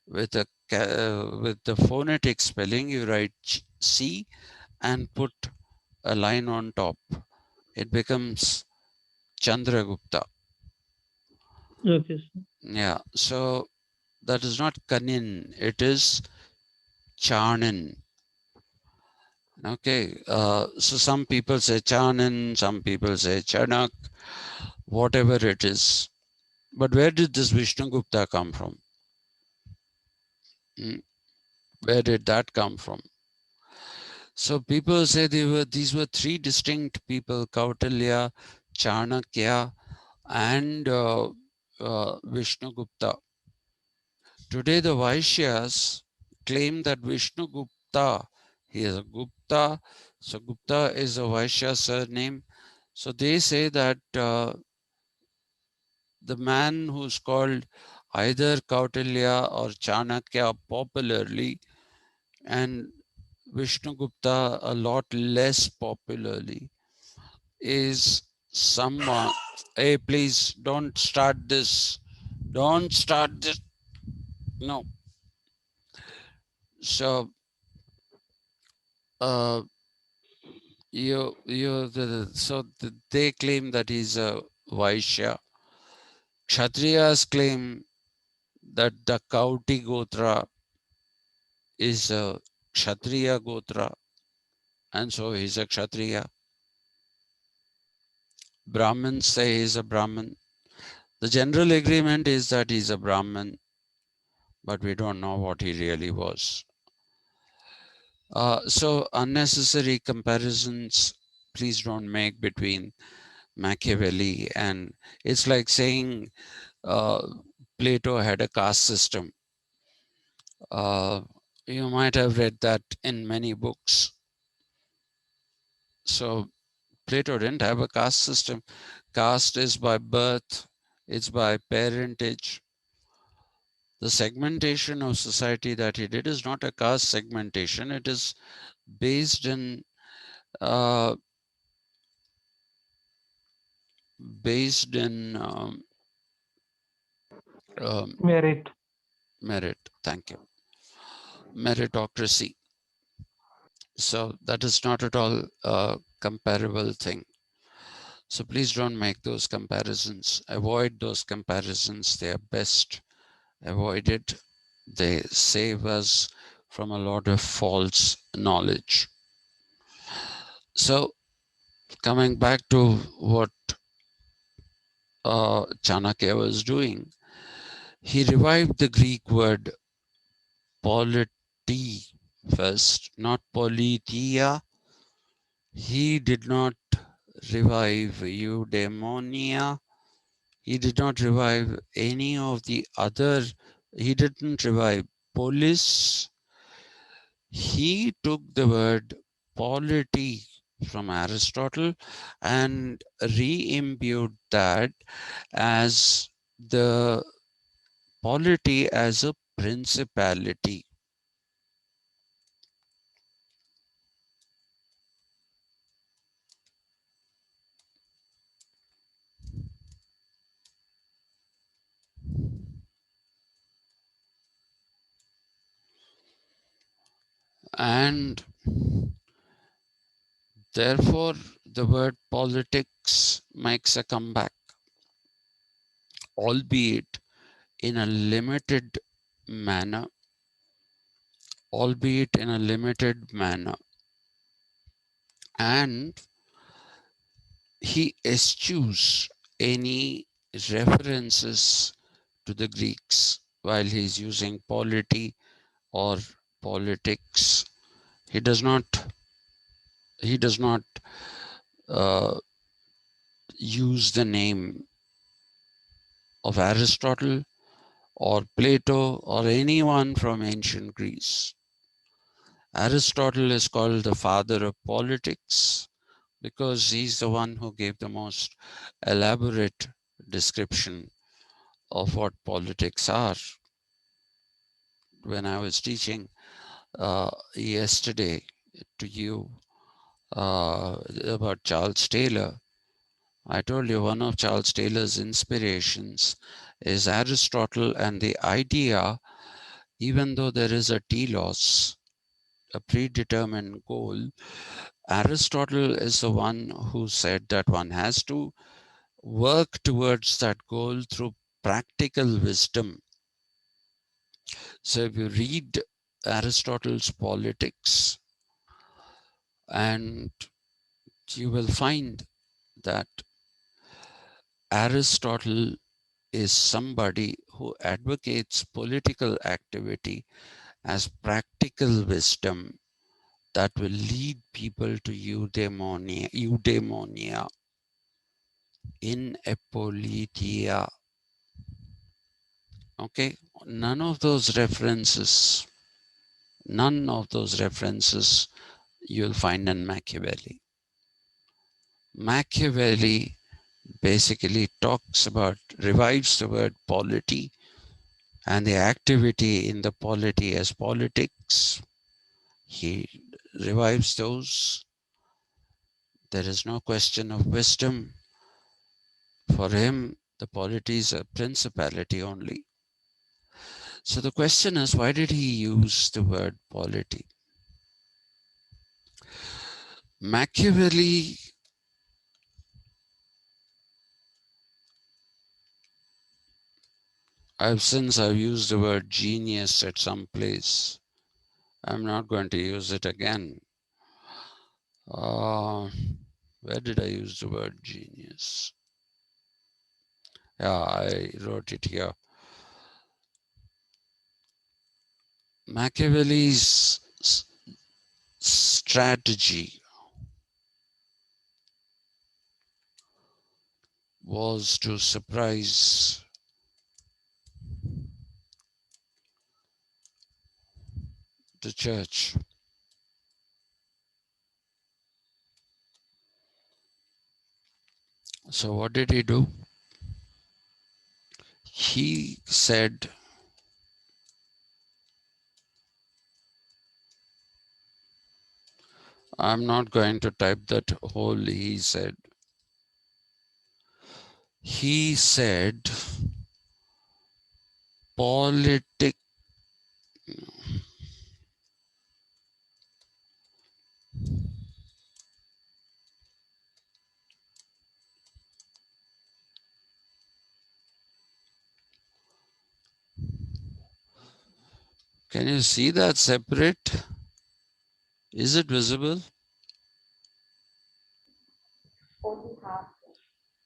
with with the phonetic spelling, you write C and put a line on top. It becomes Chandragupta. Okay, sir. Yeah, so that is not Kanin, it is Chanin. Okay, so some people say Chanin, some people say Chanak, whatever it is. But where did this Vishnu Gupta come from? Hmm? Where did that come from? So people say these were three distinct people: Kautilya, Chanakya, and Vishnu Gupta. Today the Vaishyas claim that Vishnu Gupta, he is a Gupta, so Gupta is a Vaishya surname. So they say that the man who's called either Kautilya or Chanakya popularly, and Vishnu Gupta a lot less popularly, is someone. Hey, please don't start this. Don't start this. No. So, uh, they claim that he's a Vaishya. Kshatriyas claim that the Kauti Gotra is a Kshatriya Gotra, and so he's a Kshatriya. Brahmins say he's a Brahmin. The general agreement is that he's a Brahmin, but we don't know what he really was. So unnecessary comparisons, please don't make between Machiavelli and, it's like saying uh, Plato had a caste system. Uh, you might have read that in many books. So Plato didn't have a caste system. Caste is by birth, it's by parentage. The segmentation of society that he did is not a caste segmentation. It is based in uh, based in um, Merit. merit. Thank you. Meritocracy. So that is not at all a comparable thing. So please don't make those comparisons. Avoid those comparisons. They are best avoided. They save us from a lot of false knowledge. So coming back to what Chanakya was doing, he revived the Greek word polity first, not politia. He did not revive eudaimonia. He did not revive any of the other. He didn't revive polis. He took the word polity from Aristotle and re-imbued that as the polity as a principality. And therefore, the word politics makes a comeback, albeit in a limited manner, albeit in a limited manner. And he eschews any references to the Greeks while he's using polity or politics. He does not uh, use the name of Aristotle or Plato or anyone from ancient Greece. Aristotle is called the father of politics because he's the one who gave the most elaborate description of what politics are. When I was teaching yesterday to you about Charles Taylor, I told you one of Charles Taylor's inspirations is Aristotle and the idea, even though there is a telos, a predetermined goal, Aristotle is the one who said that one has to work towards that goal through practical wisdom. So if you read Aristotle's Politics, and you will find that Aristotle is somebody who advocates political activity as practical wisdom that will lead people to eudaimonia in apolitia. Okay, none of those references you'll find in Machiavelli. Machiavelli basically revives the word polity and the activity in the polity as politics. He revives those. There is no question of wisdom. For him, the polity is a principality only. So the question is, why did he use the word polity? Machiavelli, since I've used the word genius at some place, I'm not going to use it again. Where did I use the word genius? Yeah, I wrote it here. Machiavelli's strategy was to surprise the church. So what did he do? He said, I'm not going to type that whole he said. He said, politic, Can you see that separate? Is it visible? Only half,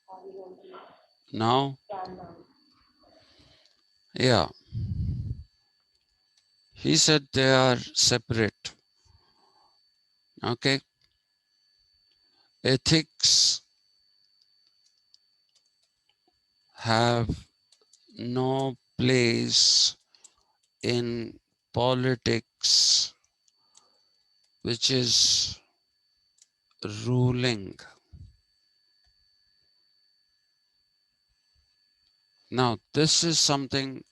or we only Now? can now. Yeah. He said they are separate. Okay. Ethics have no place in politics, which is ruling. Now, this is something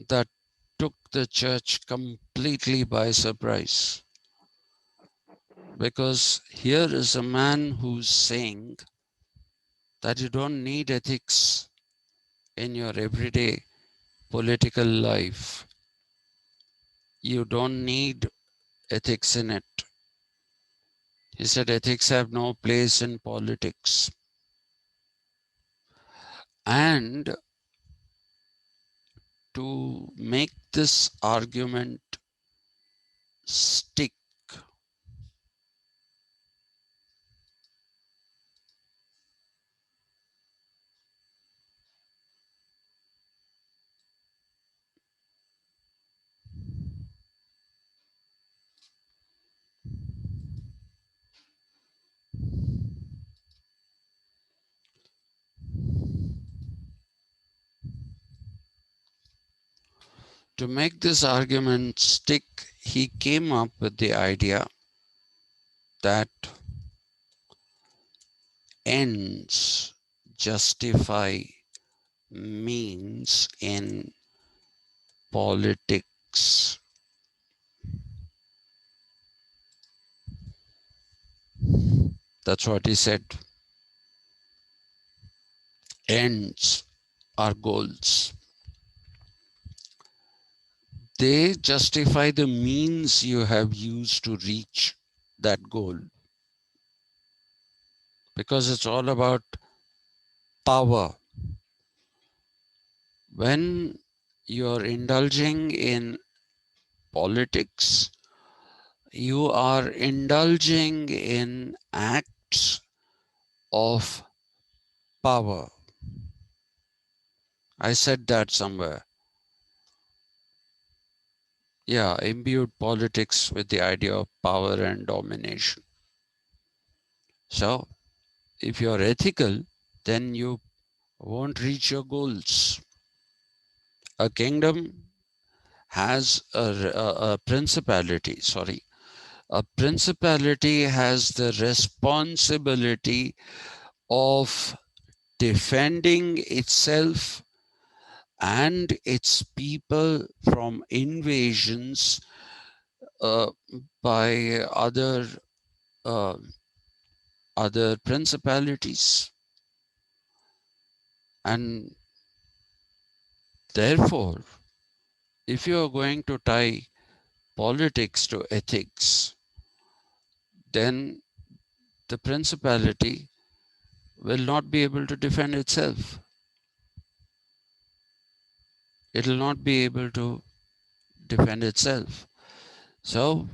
that took the church completely by surprise. Because here is a man who's saying that you don't need ethics in your everyday political life. You don't need ethics in it. He said ethics have no place in politics. And to make this argument stick, he came up with the idea that ends justify means in politics. That's what he said. Ends are goals. They justify the means you have used to reach that goal. Because it's all about power. When you're indulging in politics, you are indulging in acts of power. I said that somewhere. Yeah, imbued politics with the idea of power and domination. So, if you're ethical, then you won't reach your goals. A kingdom has a principality, a principality has the responsibility of defending itself and its people from invasions by uh, other principalities. And therefore, if you are going to tie politics to ethics, then the principality will not be able to defend itself. It will not be able to defend itself. So,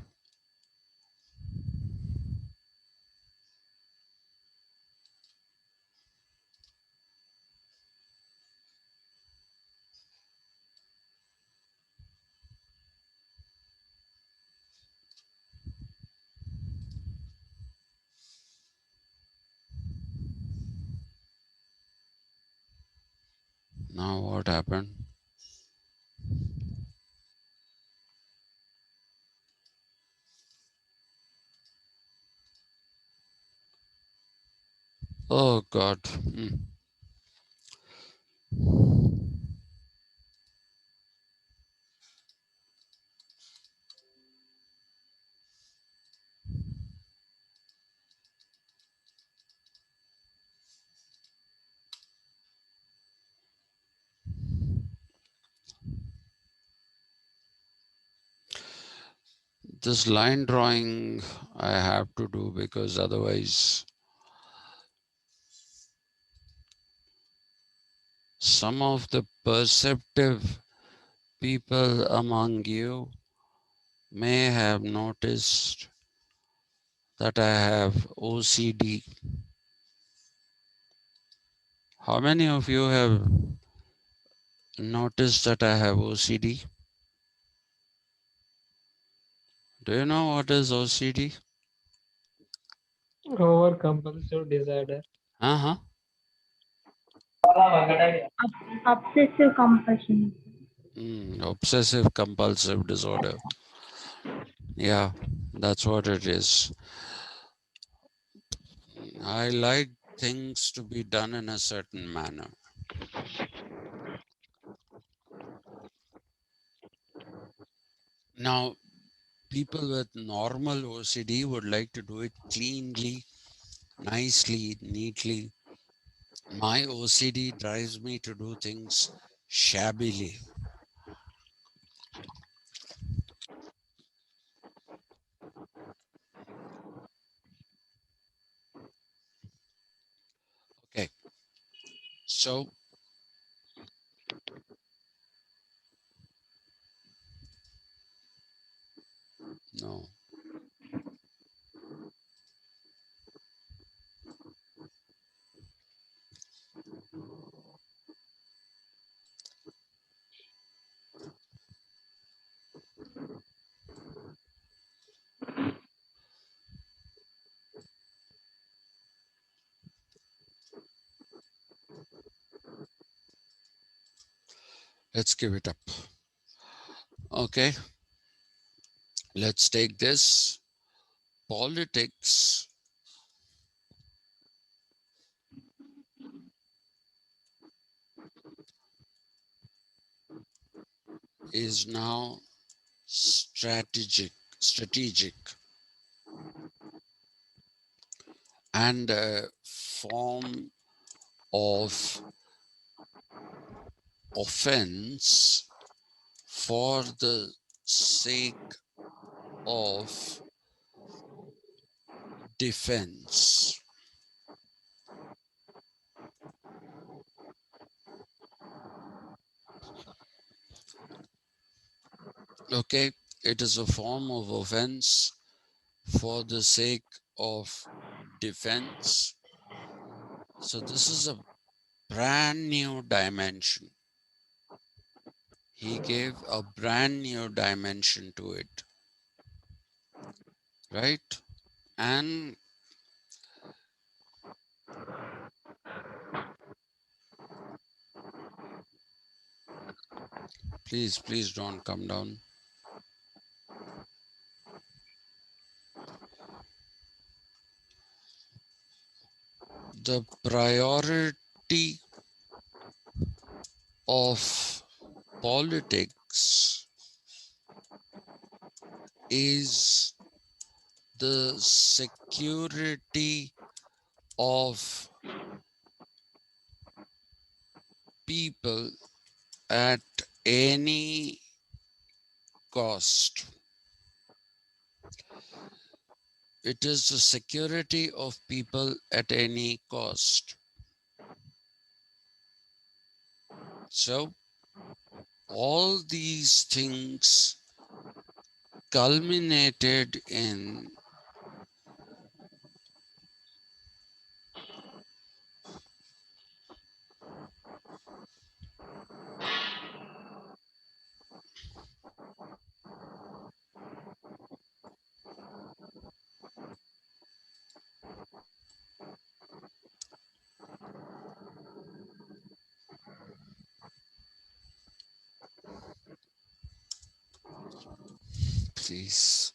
now what happened? Oh God. This line drawing I have to do because otherwise some of the perceptive people among you may have noticed that I have OCD. How many of you have noticed that I have OCD? Do you know what is OCD? Over compulsive disorder. Uh-huh. Obsessive compulsion. Obsessive compulsive disorder. Yeah, that's what it is. I like things to be done in a certain manner. Now, people with normal OCD would like to do it cleanly, nicely, neatly. My OCD drives me to do things shabbily. Okay, so no. Let's give it up. Okay, let's take this. Politics is now strategic and a form of offense for the sake of defense. Okay, it is a form of offense for the sake of defense. So this is a brand new dimension. He gave a brand new dimension to it, right? And please don't come down. The priority of politics is the security of people at any cost. It is the security of people at any cost. So all these things culminated in please.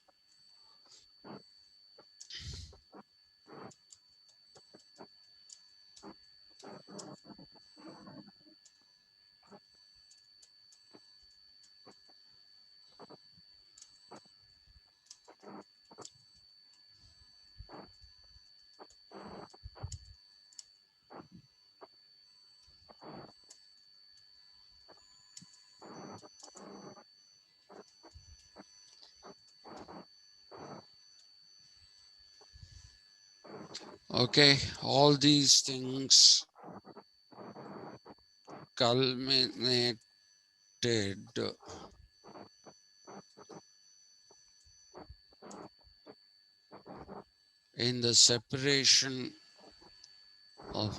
Okay, all these things culminated interested in the separation of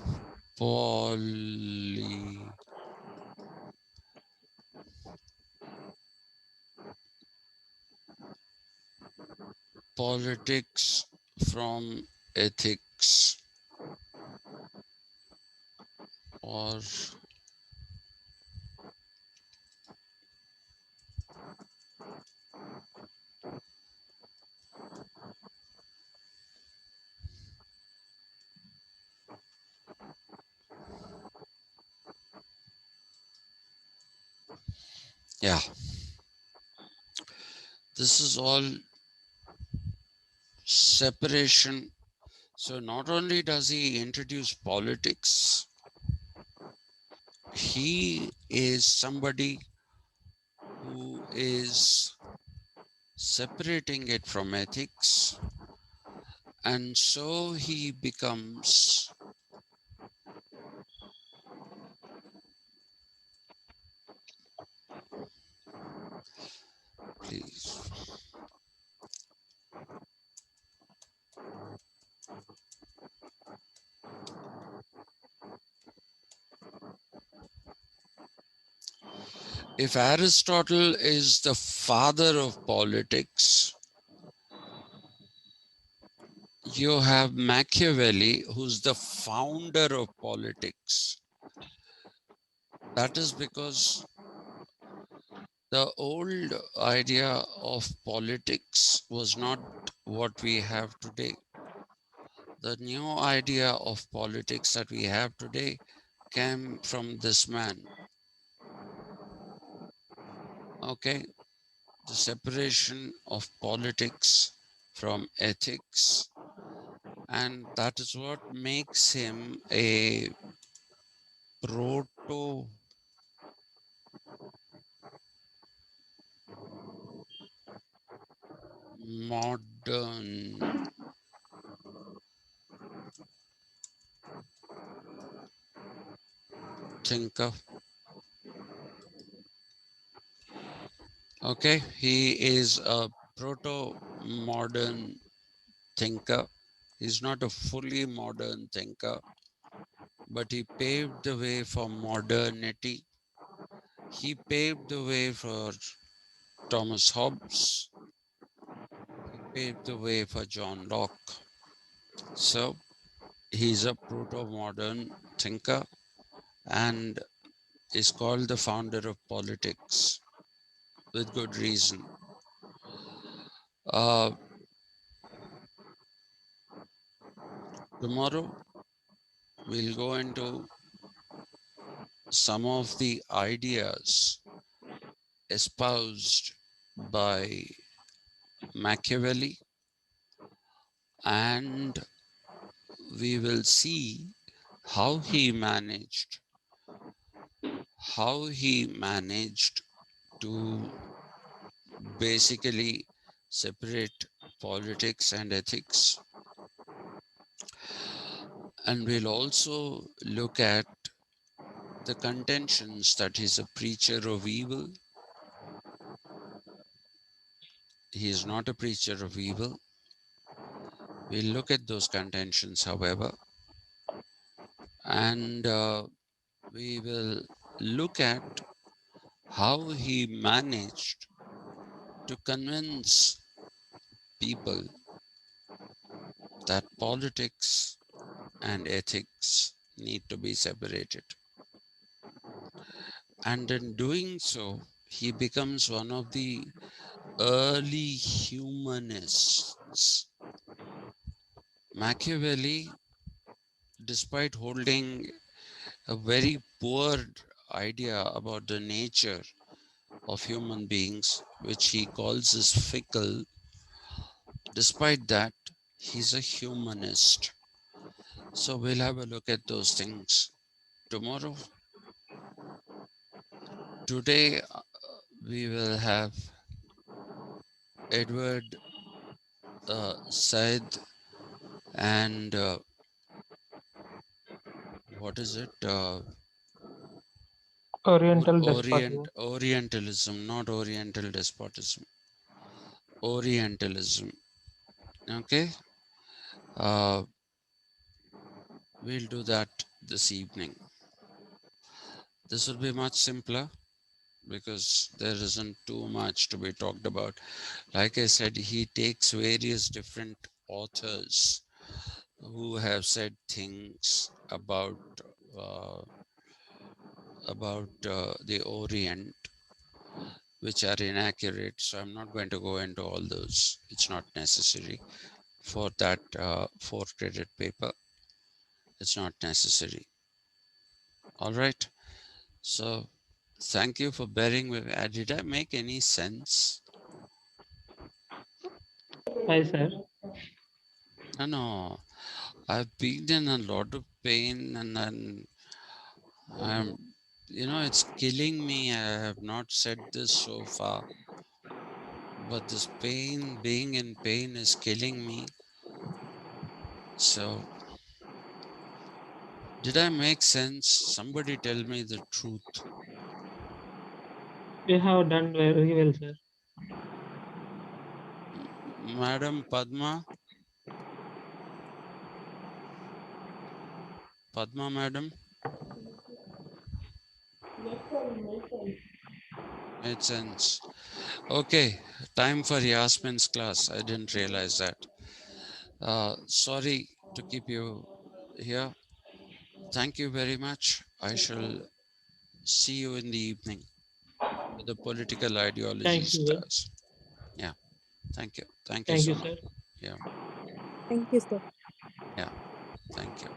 politics from ethics, or yeah, this is all separation. So not only does he introduce politics, he is somebody who is separating it from ethics, and so he becomes, please, if Aristotle is the father of politics, you have Machiavelli, who's the founder of politics. That is because the old idea of politics was not what we have today. The new idea of politics that we have today came from this man. Okay, the separation of politics from ethics, and that is what makes him a proto modern thinker. Okay, he is a proto modern thinker. He's not a fully modern thinker, but he paved the way for modernity. He paved the way for Thomas Hobbes. He paved the way for John Locke. So he's a proto-modern thinker and is called the founder of politics with good reason. Uh, Tomorrow we'll go into some of the ideas espoused by Machiavelli, and we will see how he managed to basically separate politics and ethics. And we'll also look at the contentions that he's a preacher of evil. He is not a preacher of evil. We'll look at those contentions, however, and we will look at how he managed to convince people that politics and ethics need to be separated. And in doing so, he becomes one of the early humanists. Machiavelli, despite holding a very poor idea about the nature of human beings, which he calls as fickle, despite that, he's a humanist. So we'll have a look at those things tomorrow. Today, we will have Edward Said and what is it? Oriental despotism. Orientalism, not Oriental despotism. Orientalism. Okay, uh, we'll do that this evening. This will be much simpler because there isn't too much to be talked about. Like I said, he takes various different authors who have said things uh, about the Orient which are inaccurate. So I'm not going to go into all those. It's not necessary for that 4 credit paper. It's not necessary. All right. So thank you for bearing with me. Did I make any sense? Hi, sir. No, no. I've been in a lot of pain and then I'm, it's killing me. I have not said this so far, but this pain, being in pain, is killing me. So, did I make sense? Somebody tell me the truth. You have done very well, sir. Madam Padma, Padma Madam, Yes, sir, makes sense. made sense. Okay, time for Yasmin's class. I didn't realize that. Sorry to keep you here. Thank you very much. I shall see you in the evening for the political Thank ideologies you, sir. class. Yeah, thank you. Thank you Thank so you, much. sir. Yeah, Thank you, sir. yeah, thank you.